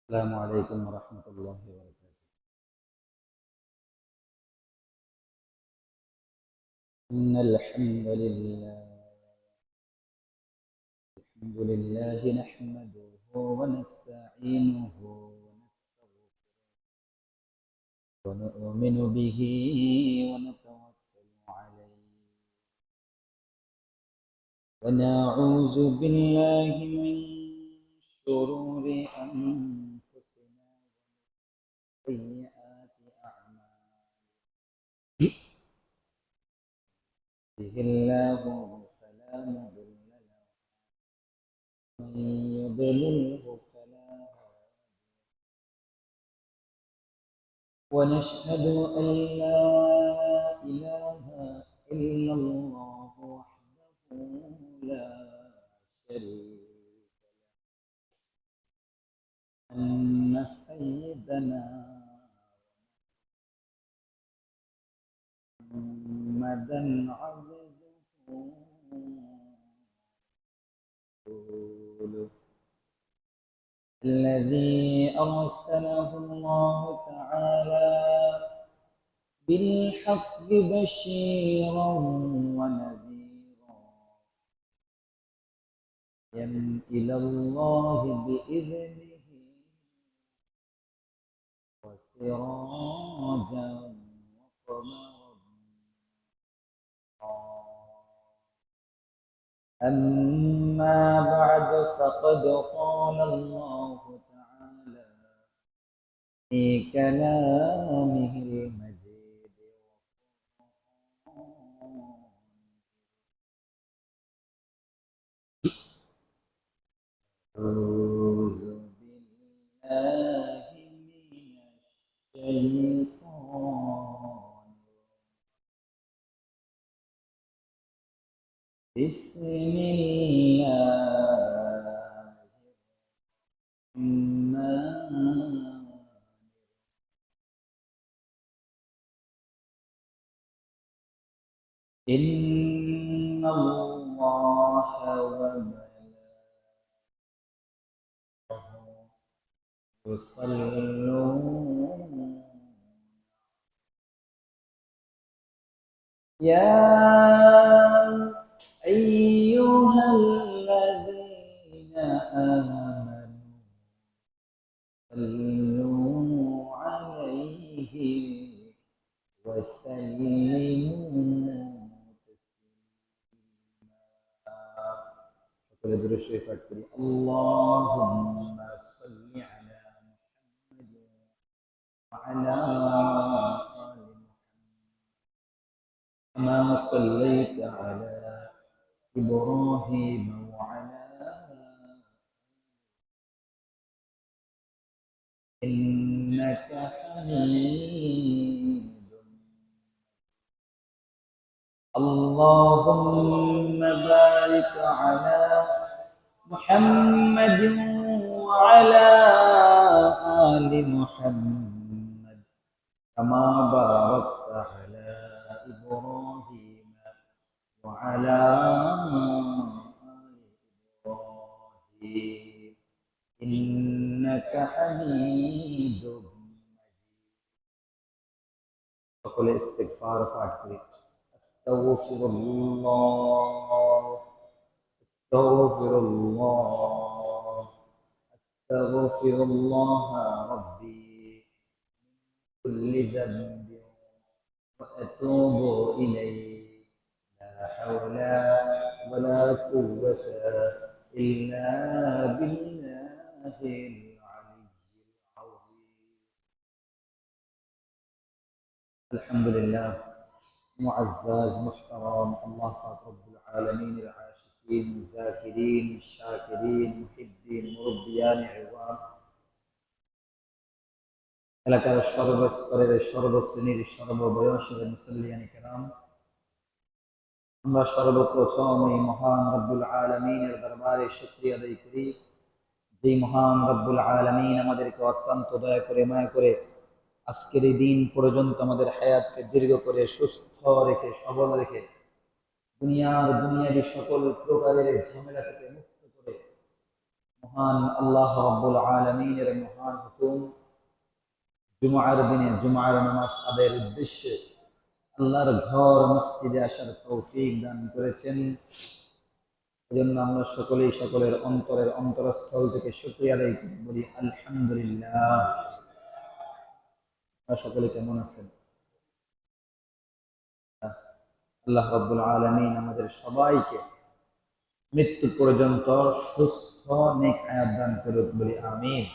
السلام عليكم ورحمة الله وبركاته. إن الحمد لله نحمده ونستعينه ونؤمن به ونتوكل عليه ونعوذ بالله من شرور أنفسنا وسيئات أعمالنا. يهده الله فلا مضل له ومن يضلله فلا هادي. ونشهد أن لا إله إلا الله وحده لا شريك له، أن سيدنا محمدا عبده ورسوله الذي أرسله الله تعالى بالحق بشيرا ونذيرا إلى الله بإذنه وسراجا وقمرا. أما بعد فقد قال الله تعالى في كلامه المجيد: أعوذ بالله من الشيطان. بسم الله الرحمن. إن الله وملائكته يصلون يا أيها الذين آمنوا صلوا عليه وسلموا تسليما. شكرا للشيخ فكري. اللهم صل على محمد وعلى آل كما صليت على إبراهيم وعلى إنك حميد. اللهم بارك على محمد وعلى آل محمد كما باركت على إبراهيم وعلى آل إبراهيم إنك حميد مجيد. সকলে ইস্তিগফার পাঠ করি। আস্তাগফিরুল্লাহ, আস্তাগফিরুল্লাহ, আস্তাগফিরুল্লাহ রাব্বি কুল্লি যামবি ওয়া আতুবু ইলাইহি লা হাওলা ওয়া লা কুওয়াতা ইল্লা বিল্লাহিল আলিয়্যিল আযীম। আলহামদুলিল্লাহ। معزز محترم الله পাক রব্বুল আলামিন এর আশিকিন জাকিরিন শাকিরিন মুহিব্বিন মুরব্বিয়ান ইযাম এলাকার সর্বস্তরের সর্বশ্রেণীর সর্ববয়সের মুসল্লিয়ান কিরাম, আমরা সর্বপ্রথম এই মহান রব্বুল আলামিনের দরবারে শুকরিয়া আদায় করি, যে মহান রব্বুল আলামিন আমাদেরকে অত্যন্ত দয়া করে মায়া করে আজকের এই দিন পর্যন্ত আমাদের হায়াতকে দীর্ঘ করে সুস্থ রেখে সবল রেখে দুনিয়াবি সকল প্রকারের ঝামেলা থেকে মুক্ত করে মহান আল্লাহ রাব্বুল আলামিনের মহান হুকুম, জুমার দিনে জুমার নামাজ আদায়ের উদ্দেশ্যে আল্লাহর ঘর মসজিদে আসার তৌফিক দান করেছেন। এজন্য আমরা সকলেই সকলের অন্তরের অন্তরস্থল থেকে শুকরিয়া আদায় করি, বলি আলহামদুলিল্লাহ। আপনারা সকলে কেমন আছেন? আল্লাহ রাব্বুল আলামিন আমাদের সবাইকে মৃত্যু পর্যন্ত সুস্থ নেক হায়াত দান করুক, বলি আমিন।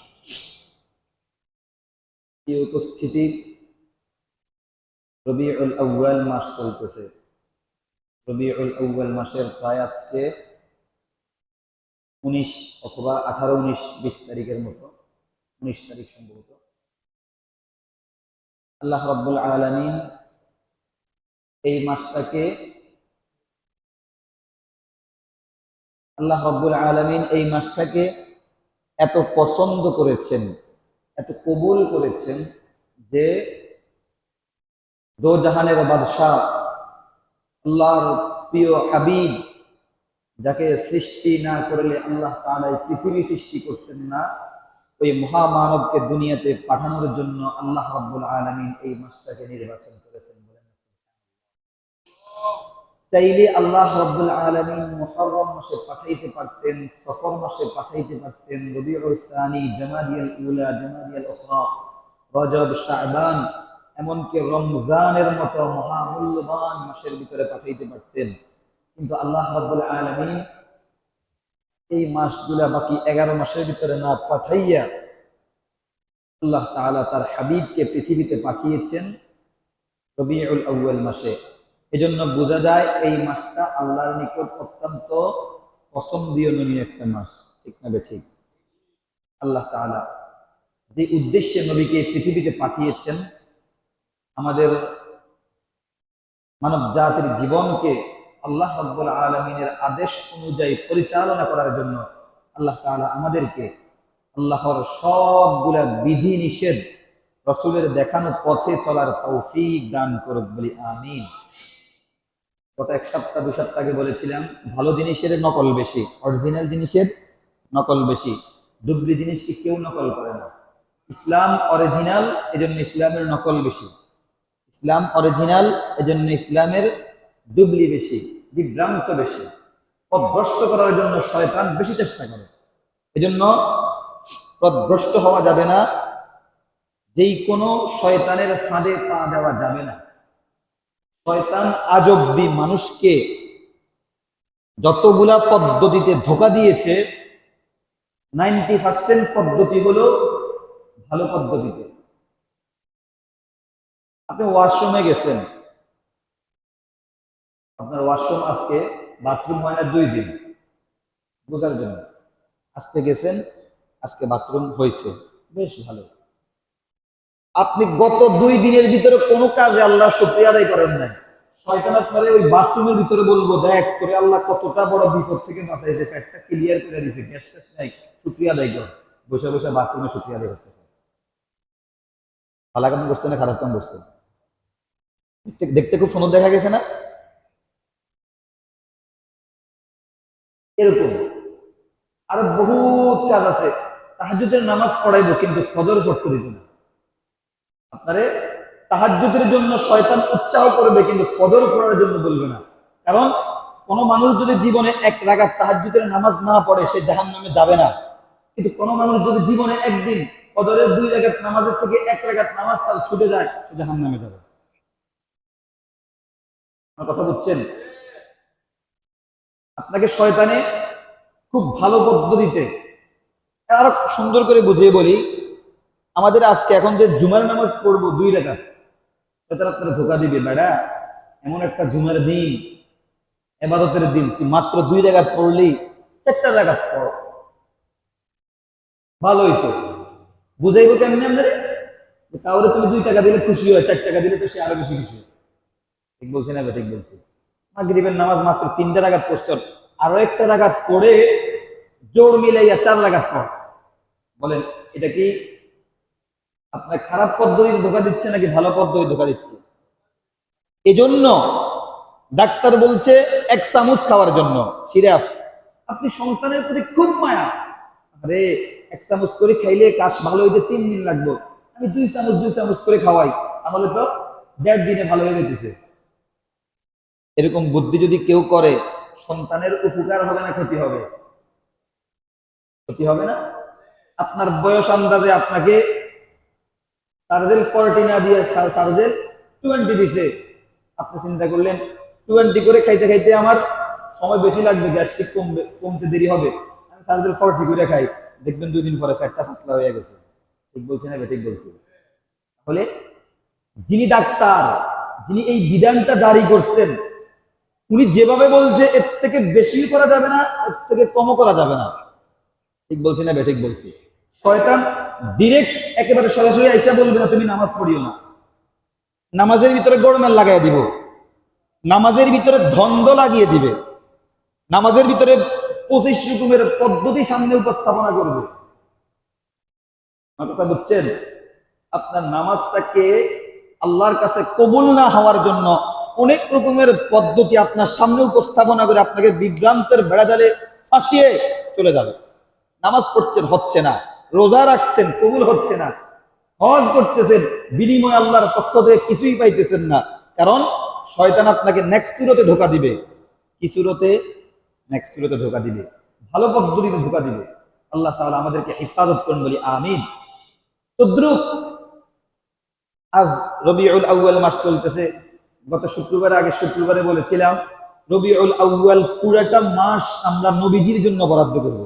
এই উপস্থিতি, রবিউল আউয়াল মাস চলতেছে। রবিউল আউয়াল মাসের প্রায় আজকে 19 অথবা 18, 19, 20 তারিখের মতো, 19 তারিখ সম্ভবত। আল্লাহ রাব্বুল আলামিন এই মাসটাকে এত পছন্দ করেছেন, এত কবুল করেছেন যে দো জাহানের বাদশাহ আল্লাহর প্রিয় হাবিব, যাকে সৃষ্টি না করলে আল্লাহ তাআলা এই পৃথিবী সৃষ্টি করতেন না, ওই মহামানবকে দুনিয়াতে পাঠানোর জন্য আল্লাহ রাব্বুল আলামিন এই মাসটাকে নির্বাচন করেছেন। চাইলে আল্লাহ রাব্বুল আলামিন মুহররম মাসে পাঠাইতে পারতেন, সফর মাসে পাঠাইতে পারতেন, রবিউল সানি, জামাদিয়াল উলা, জামাদিয়াল উখরা, রজব, শাবান, এমনকি রমজানের মতো মহামূল্যবান মাসের ভিতরে পাঠাইতে পারতেন। কিন্তু আল্লাহ রাব্বুল আলামিন এই মাসগুলা বাকি 11 মাসের ভিতরে না পাঠাইয়া আল্লাহ তাআলা তার হাবিবকে পৃথিবীতে পাঠিয়েছেন রবিউল আউয়াল মাসে। এজন্য বোঝা যায় এই মাসটা আল্লাহর নিকট অত্যন্ত পছন্দনীয় একটা মাস, ঠিক না ঠিক? আল্লাহ তাআলা যে উদ্দেশ্যে নবীকে পৃথিবীতে পাঠিয়েছেন, আমাদের মানব জাতির জীবনকে আল্লাহ রাব্বুল আলামিনের আদেশ অনুযায়ী পরিচালনা করার জন্য আল্লাহ তাআলা আমাদেরকে আল্লাহর সবগুলা বিধি নিষেধ রাসূলের দেখানো পথে চলার তৌফিক দান করুক, বলি আমিন। গত 1 সপ্তাহ 2 সপ্তাহ আগে বলেছিলাম, ভালো জিনিসের নকল বেশি, অরিজিনাল জিনিসের নকল বেশি। ডুবলি জিনিসকে কেউ নকল করে না। ইসলাম অরিজিনাল, এজন্য ইসলামের নকল বেশি। ইসলাম অরিজিনাল, এজন্য ইসলামের ডুবলি বেশি, বিভ্রান্ত বেশি। পথভ্রষ্ট করার জন্য শয়তান বেশি চেষ্টা করে। এজন্য পথভ্রষ্ট হওয়া যাবে না, যেই কোনো শয়তানের ফাঁদে পা দেওয়া যাবে না। শয়তান আজ অব্দি মানুষকে যতগুলা পদ্ধতিতে ধোঁকা দিয়েছে, 90% পদ্ধতি হলো ভালো পদ্ধতিতে। আপনি ওয়াশরুমে গেছেন, আপনার ওয়াশরুম আজকে বাথরুম হয় না 2 দিন, বোঝার জন্য। আজকে গেছেন, আজকে বাথরুম হয়েছে, বেশ ভালো। আপনি গত 2 দিনের ভিতরে কোনো কাজে আল্লাহ শুকরিয়া আদায় করেন নাই। শয়তান আপনারে ওই বাথরুমের ভিতরে বলবো, দেখ তোরে আল্লাহ কতটা বড় বিপদ থেকে বাঁচাইছে, পেটটা ক্লিয়ার করে দিয়েছে, গ্যাস ট্যাস নাই, শুকরিয়া আদায় কর। বসে বসে বাথরুমে শুকরিয়া আদায় করতেছে। ভালো কাম করছে না খারাপ কাম করছে? দেখতে খুব সুন্দর দেখা গেছে না? এরকম আরো বহুত কাজ আছে। তাহাজ্জুদের নামাজ পড়াইবো, কিন্তু ফজর পড়তে দিত না। আপনারে তাহাজ্জুদের জন্য শয়তান উৎসাহ করবে, কিন্তু ফজর পড়ার জন্য বলবে না। কারণ কোন মানুষ যদি জীবনে 1 রাকাত তাহাজ্জুদের নামাজ না পড়ে, সে জাহান্নামে যাবে না। কিন্তু কোন মানুষ যদি জীবনে একদিন ফজরের 2 রাকাত নামাজের থেকে 1 রাকাত নামাজ তার ছুটে যায়, সে জাহান্নামে যাবে। আমার কথা বুঝছেন? আপনাকে শয়তানে খুব ভালো পদ্ধতিতে আরো সুন্দর করে বুঝিয়ে বলি। আমাদের আজকে এখন যে জুমার নামাজ পড়বো 2 রাকাত, এটা আপনারা ধোকা দিবে। বেড়া, এমন একটা জুমার দিন, ইবাদতের দিন, তুই মাত্র 2 রাকাত পড়লি, 4টা রাকাত পড়, ভালোই তো। বুঝাইবো কেমনি আপনারে? তাহলে তুমি 2 টাকা দিলে খুশি হয়, 4 টাকা দিলে তো সে আরো বেশি খুশি হয়। ঠিক বলছি না? ঠিক বলছি। মাগরিবের নামাজ মাত্র 3টা রাকাত পড়ছেন, আরো 1টা রাকাত পড়ে জোর মিলাইয়া 4 রাকাত পড়। বলেন, এটা কি আপনার খারাপ পদ্ধতি ধোকা দিচ্ছে নাকি ভালো পদ্ধতি ধোকা দিচ্ছে? এজন্য ডাক্তার বলছে 1 চামচ খাওয়ার জন্য সিরাপ। আপনি সন্তানের প্রতি খুব মায়া, আরে 1 চামচ করে খাইলে কাশ ভালো হইতে 3 দিন লাগবে, আমি 2 চামচ করে খাওয়াই, তাহলে তো 1.5 দিনে ভালো হয়ে যেতেছে। এরকম বুদ্ধি যদি কেউ করে, সন্তানের উপকার হবে না ক্ষতি হবে? ক্ষতি হবে না? আপনার বয়স আন্দাজে আপনাকে সার্জেল 40 না দিয়ে সার্জেল 20 দিছে, আপনি চিন্তা করলেন 20 করে খাইতে খাইতে আমার সময় বেশি লাগবে, গ্যাস্ট্রিক কমতে দেরি হবে, আমি সার্জেল 40 করে খাই, দেখবেন 2 দিন পরে ফ্যাটটা পাতলা হয়ে গেছে। ঠিক বলছি না? ঠিক বলছি। তাহলে যিনি ডাক্তার, যিনি এই বিধানটা জারি করছেন, উনি যেভাবে বলছে এর থেকে বেশি করা যাবে না, এর থেকে কমও করা যাবে না। ঠিক বলছি না? ঠিক বলছি। শয়তান ডিরেক্ট একেবারে সরাসরি আইসা বলবে না তুমি নামাজ পড়িও না, নামাজের ভিতরে গোলমাল লাগাই দিব, নামাজের ভিতরে দ্বন্দ্ব লাগিয়ে দিবে, নামাজের ভিতরে 25 রকমের পদ্ধতি সামনে উপস্থাপনা করবে। কথা বুঝছেন? আপনার নামাজটাকে আল্লাহর কাছে কবুল না হওয়ার জন্য অনেক রকমের পদ্ধতি আপনার সামনে উপস্থাপনা করে আপনাকে বিভ্রান্তের বেড়াজালে ফাঁসিয়ে চলে যাবে। নামাজ পড়ছেন, হচ্ছে না, রোজা রাখছেন, কবুল হচ্ছে না, হজ করতেছেন, বিনিময় আল্লাহর পক্ষ থেকে কিছুই পাইতেছেন না, কারণ শয়তান আপনাকে নেক্সট সুরতে ধোকা দিবে। কি সুরতে? নেক্সট সুরতে ধোকা দিবে, ভালো পদ্ধতিতে ধোকা দিবে। আল্লাহ তাআলা আমাদেরকে হেফাজত করুন, বলি আমিন। তদ্রুপ আজ রবিউল আউয়াল মাস চলতেছে। গত শুক্রবারে, আগের শুক্রবারে বলেছিলাম রবিউল আউয়াল পুরাটা মাস আমরা নবীজির জন্য বরাদ্দ করব।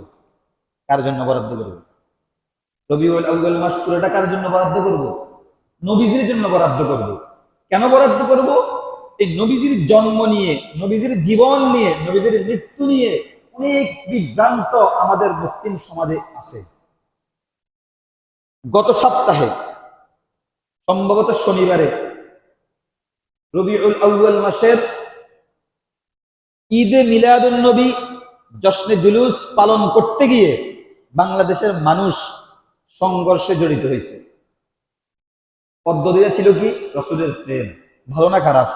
কার জন্য বরাদ্দ করব? রবিউল আউয়াল মাস পুরাটা কার জন্য বরাদ্দ করব? নবীজির জন্য বরাদ্দ করব। কেন বরাদ্দ করব? এই নবীজির জন্ম নিয়ে, নবীজির জীবন নিয়ে, নবীজির মৃত্যু নিয়ে অনেক বিভ্রান্ত আমাদের মুসলিম সমাজে আছে। গত সপ্তাহে সম্ভবত শনিবারে রবিউল আউয়াল মাসের ঈদে মিলাদুন নবী জশ্নে জুলুস পালন করতে গিয়ে বাংলাদেশের মানুষ সংঘর্ষে জড়িত হয়েছে। পদ্ধতিটা ছিল কি? রাসূলের প্রেম। ভালো না খারাপ?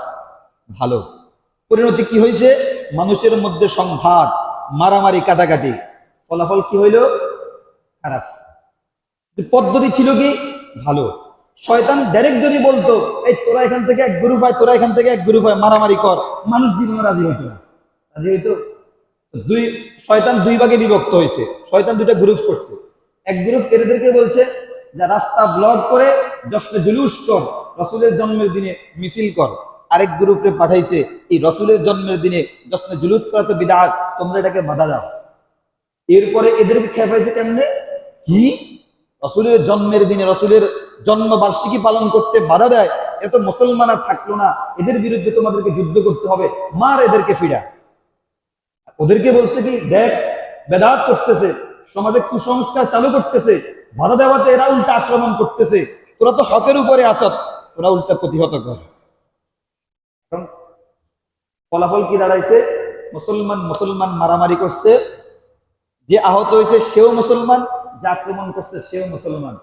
ভালো। পরিণতি কি হয়েছে? মানুষের মধ্যে সংঘাত, মারামারি, কাটাকাটি। ফলাফল কি হইল? খারাপ। পদ্ধতি ছিল কি? ভালো। শয়তান ডাইরেক্ট যদি বলতো এই তোরা এখান থেকে এক গ্রুপ হয়, তোরা এখান থেকে এক গ্রুপ হয়, মারামারি কর, মানুষ জীবনে রাজি হইতো না। রাজি হইতো? শয়তান 2 ভাগে বিভক্ত হয়েছে। শয়তান 2টা গ্রুপ করছে। এক গ্রুপ এদেরকে বলছে যে রাস্তা ব্লক করে জশ্নে জুলুস কর, রাসূলের জন্মের দিনে মিছিল কর। আরেক গ্রুপে পাঠাইছে এই রাসূলের জন্মের দিনে জশ্নে জুলুস করা তো বিদআত, তোমরা এটাকে বাধা দাও। এরপরে এদেরকে খেপাইছে কেমনে? কি রাসূলের জন্মের দিনে রাসূলের জন্মবার্ষিকী পালন করতে বাধা দেয়, এত মুসলমান আর থাকলো না, এদের বিরুদ্ধে তোমাদেরকে যুদ্ধ করতে হবে, মার এদেরকে ফিরা। ওদেরকে বলছে কি, দেখ বেদাত করতেছে, সমাজে কুসংস্কার চালু করতেছে, বাধা দেওয়াতে এরা উল্টা আক্রমণ করতেছে, তোরা তো হকের উপরে আসত, তোরা উল্টা প্রতিহত কর। ফলাফল কি দাঁড়াইছে? মুসলমান মারামারি করছে, যে আহত হয়েছে সেও মুসলমান, যে আক্রমণ করছে সেও মুসলমান।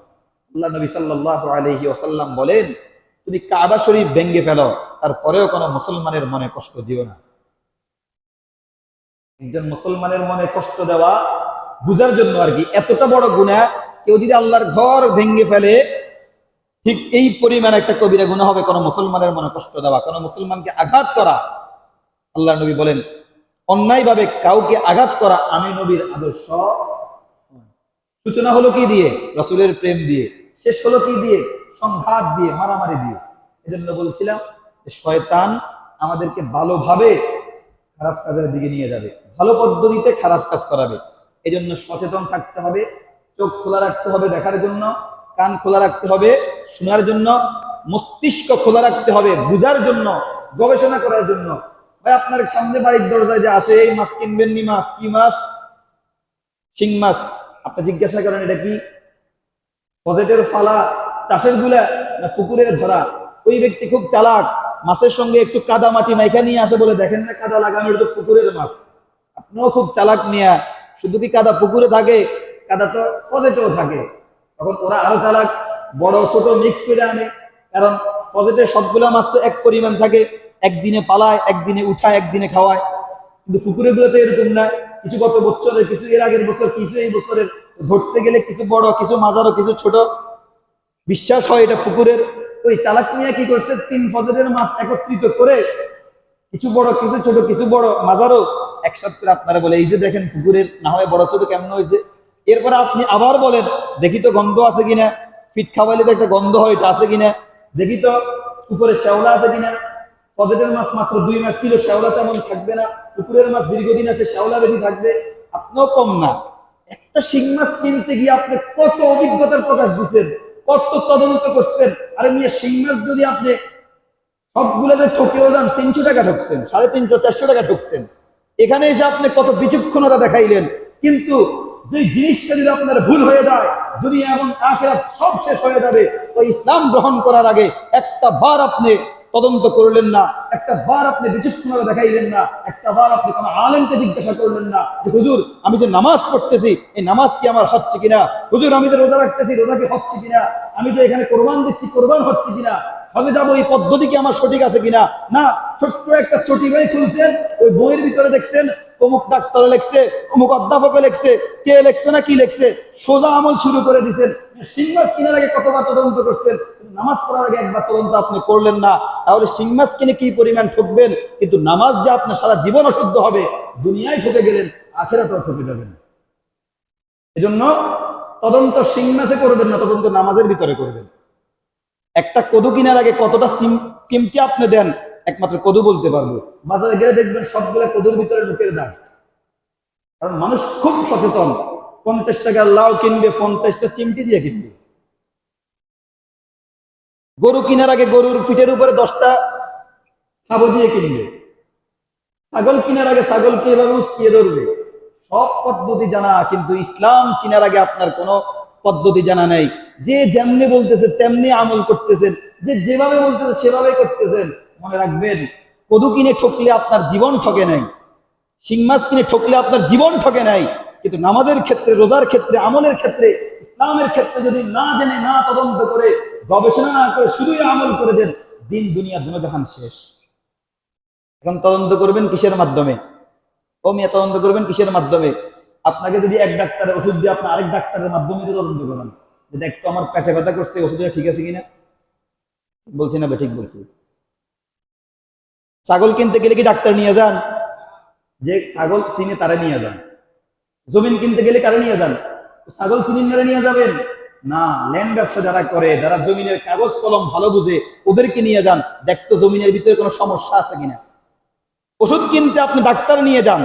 আল্লাহ নবী সাল্লাল্লাহু আলাইহি ওয়াসাল্লাম বলেন, তুমি কাবা শরীফ ভেঙে ফেলো, তারপরেও কোনো মুসলমানের মনে কষ্ট দিও না। একজন মুসলমানের মনে কষ্ট দেওয়া বুঝার জন্য আর কি, এতটা বড় গুনাহ। কেউ যদি আল্লাহর ঘর ভেঙে ফেলে, ঠিক এই পরিমাণ একটা কবিরা গুনাহ হবে কোনো মুসলমানের মনে কষ্ট দেওয়া, কোনো মুসলমানকে আঘাত করা। আল্লাহ নবী বলেন, অন্যায়ভাবে কাউকে আঘাত করা আমি নবীর আদর্শ। সূচনা হলো কি দিয়ে? রাসূলের প্রেম দিয়ে। শেষ হলো কি দিয়ে? সংঘাত দিয়ে, মারামারি দিয়ে। এজন্য বলছিলাম শয়তান আমাদেরকে ভালোভাবে খারাপ কাজের দিকে নিয়ে যাবে, ভালো পদ্ধতিতে খারাপ কাজ করাবে। এজন্য সচেতন থাকতে হবে, চোখ খোলা রাখতে হবে দেখার জন্য, কান খোলা রাখতে হবে শোনার জন্য, মস্তিষ্ক খোলা রাখতে হবে বুঝার জন্য, গবেষণা করার জন্য। ভাই আপনার সামনে বাড়ির দরজায় যে আসে, এই মাছ কিনবেন নি, মাছ কি মাছ? শিং মাছ। আপনি জিজ্ঞাসা করেন এটা কি? পজেটের ফালা, চাষের গুলা, না পুকুরের ধরা? ওই ব্যক্তি খুব চালাক, মাছের সঙ্গে একটু কাদা মাটি মাইখা নিয়ে আসে, বলে দেখেন না কাদা লাগানো, এটা তো পুকুরের মাছ। আপনিও খুব চালাক মিয়া, শুধু কি কাদা পুকুরে থাকে? কাদা তো পজেটেও থাকে। তখন ওরা আরো চালাক, বড় ছোট মিক্স করে আনে, কারণ পজেটের সবগুলা মাছ তো এক পরিমাণ থাকে, একদিনে পালায়, একদিনে উঠায়, একদিনে খাওয়ায়। কিন্তু পুকুরে গুলো তো এরকম না, কিছু গত বছরের, কিছু এর আগের বছর, কিছু এই বছরের, ধরতে গেলে কিছু বড়, কিছু মাঝারো, কিছু ছোট। বিশ্বাস হয় এটা পুকুরের। ওই চালাক মিয়া কি করছে, 3 ফজরের মাছ একত্রিত করে কিছু বড়, কিছু ছোট, কিছু বড় মাঝারো একসাথে করে আপনারা বলে, এই যে দেখেন পুকুরের না হয় বড় ছোট কেমন হয়েছে। এরপরে আপনি আবার বলেন, দেখি তো গন্ধ আছে কিনা, ফিট খাওয়াইলে তো একটা গন্ধ হয়, এটা আছে কিনা, দেখি তো উপরে শ্যাওলা আছে কিনা। ফজরের মাছ মাত্র 2 মাস ছিল, শ্যাওলা তেমন থাকবে না। পুকুরের মাছ দীর্ঘদিন আছে, শ্যাওলা বেশি থাকবে। আপনিও কম না। একটা শিং মাছ কিনতে গিয়ে আপনি কত অভিজ্ঞতার প্রকাশ দিচ্ছেন, কত তদন্ত করছেন। আরে মিয়া, শিং মাছ যদি আপনি সবগুলোতে ঠকেও যান, 300 টাকা ঠকছেন, 350, 400 টাকা ঠকছেন। এখানে এসে আপনি কত বিচক্ষণতা দেখাইলেন। কিন্তু যে জিনিসটা যদি আপনার ভুল হয়ে যায়, দুনিয়া এবং আখিরাত সব শেষ হয়ে যাবে। ওই ইসলাম গ্রহণ করার আগে একটা বার আপনি তদন্ত করলেন না, একটা বার আপনি বিচক্ষণতা দেখাইলেন না, একটা বার আপনি কোনো আলেমকে জিজ্ঞাসা করলেন না যে হুজুর, আমি যে নামাজ পড়তেছি, এই নামাজ কি আমার হচ্ছে কিনা? হুজুর, আমি যে রোজা রাখতেছি, রোজা কি হচ্ছে কিনা? আমি যে এখানে কোরবান দিচ্ছি, কোরবান হচ্ছে কিনা? হলে যাবো, এই পদ্ধতি কি আমার সঠিক আছে কিনা? না, ছোট্ট একটা চটি বই খুলছেন, ওই বইয়ের ভিতরে দেখছেন অমুক ডাক্তার লেখছে, অমুক অধ্যাপকে লেখছে, কে লেখছে না কি লেখছে, সোজা আমল শুরু করে দিচ্ছেন। শিং মাছ কেনার আগে কতবার তদন্ত করছেন, নামাজ পড়ার আগে একবার তদন্ত আপনি করলেন না। তাহলে শিং মাছ কিনে কি পরিমাণ ঠকবেন, কিন্তু নামাজ যে আপনার সারা জীবন অশুদ্ধ হবে, দুনিয়ায় ঠকে গেলেন, আখিরাতেও ঠকে যাবেন। এজন্য তদন্ত শিং মাছে করবেন না, তদন্ত নামাজের ভিতরে করবেন। একটা কদু কেনার আগে কতটা চিমটি আপনি দেন, একমাত্র কদু বলতে পারবো। বাজারে গেলে দেখবেন সবগুলো কদুর ভিতরে ঢুকের দাগ। কারণ মানুষ খুব সচেতন। 50 টাকা লাউ কিনবে, 50টা চিমটি দিয়ে কিনবে। গরু কেনার আগে গরুর পিঠের উপরে 10টা খাবো দিয়ে কিনবে। ছাগল কেনার আগে ছাগলকে এভাবে উস্কিয়ে ধরবে। সব পদ্ধতি জানা, কিন্তু ইসলাম চিনার আগে আপনার কোনো পদ্ধতি জানা নাই। যে যেমনি বলতেছে তেমনি আমল করতেছেন, যে যেভাবে বলতেছে সেভাবে করতেছেন। মনে রাখবেন, কদু কিনে ঠকলে আপনার জীবন ঠকে নাই, শিং মাছ কিনে ঠকলে আপনার জীবন ঠকে নাই। কিন্তু নামাজের ক্ষেত্রে, রোজার ক্ষেত্রে, আমলের ক্ষেত্রে, ইসলামের ক্ষেত্রে যদি না জেনে, না তদন্ত করে, গবেষণা না করে শুধুই আমল করে দেন, দিন দুনিয়া দুনিয়াজাহান শেষ। এখন তদন্ত করবেন কিসের মাধ্যমে? ও মিয়া, তদন্ত করবেন কিসের মাধ্যমে? আপনাকে যদি এক ডাক্তারের ওষুধ দিয়ে আপনি আরেক ডাক্তারের মাধ্যমে তদন্ত করেন যে দেখতো আমার পেটে ব্যথা করছে, ওষুধটা ঠিক আছে কিনা। বলছি না ঠিক বলছি? ছাগল কিনতে গেলে কি ডাক্তার নিয়ে যান? যে ছাগল চিনে তারা নিয়ে যান। জমিন কিনতে গেলে কারে নিয়ে যান? ছাগল চিনিয়ে নিয়ে যাবেন না। ল্যান্ড ব্যবসা যারা করে, যারা জমিনের কাগজ কলম ভালো বুঝে, ওদেরকে নিয়ে যান, দেখতো জমিনের ভিতরে কোনো সমস্যা আছে কিনা। ওষুধ কিনতে আপনি ডাক্তার নিয়ে যান,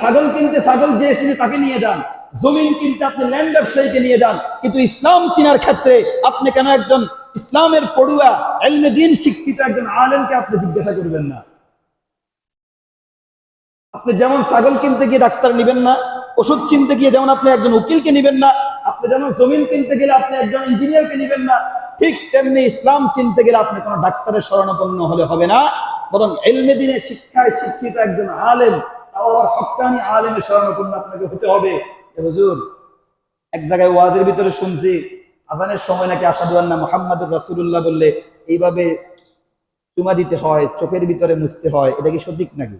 ছাগল কিনতে ছাগল যে চিনে তাকে নিয়ে যান, জমিন কিনতে আপনি ল্যান্ড ব্যবসায়ীকে নিয়ে যান। কিন্তু ইসলাম চিনার ক্ষেত্রে আপনি কেন একজন ইসলামের পড়ুয়া, ইলমে দ্বীন শিক্ষিত একজন আলেমকে আপনি জিজ্ঞাসা করবেন না? আপনি যেমন ছাগল কিনতে গিয়ে ডাক্তার নিবেন না, ওষুধ চিনতে গিয়ে যেমন আপনি একজন উকিলকে নিবেন না, আপনি যেমন জমিন কিনতে গেলে আপনি একজন ইঞ্জিনিয়ারকে নিবেন না, ঠিক তেমনি ইসলাম চিনতে গেলে আপনি কোনো ডাক্তারের শরণাপন্ন হলে হবে না, বরং ইলমে দ্বীনের শিক্ষায় শিক্ষিত একজন আলেম, তাও আবার হক্কানি আলেমের শরণাপন্ন আপনাকে হতে হবে। হুজুর, এক জায়গায় ওয়াজের ভিতরে শুনছি, আযানের সময় নাকি আশহাদু আন্না মুহাম্মাদুর রাসূলুল্লাহ বললে এইভাবে চুমা দিতে হয়, চোখের ভিতরে মুছতে হয়, এটা কি সঠিক নাকি?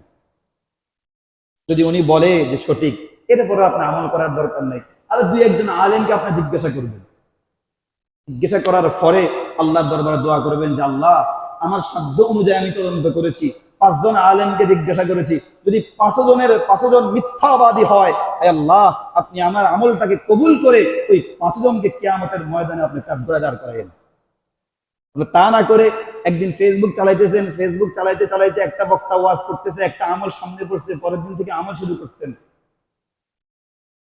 যদি উনি বলে যে সঠিক, এরপরে আপনি আমল করার দরকার নাই। আর 2-1 জন আলেমকে আপনি জিজ্ঞাসা করবেন। জিজ্ঞাসা করার পরে আল্লাহর দরবারে দোয়া করবেন যে আল্লাহ, আমার সাধ্য অনুযায়ী আমি তদন্ত করেছি, 5 জন আলেমকে জিজ্ঞাসা করেছি, যদি 5 জন মিথ্যাবাদী হয়, আল্লাহ আপনি আমার আমলটাকে কবুল করে ওই 5 জনকে কিয়ামতের ময়দানে আপনি কাঠগড়ায় দাঁড় করাইন। তা না করে একদিন ফেসবুক চালাইতেছেন, ফেসবুক চালাইতে চালাইতে একটা বক্তা ওয়াজ করতেছে, একটা আমল সামনে পড়ছে, পরের দিন থেকে আমল শুরু করছেন।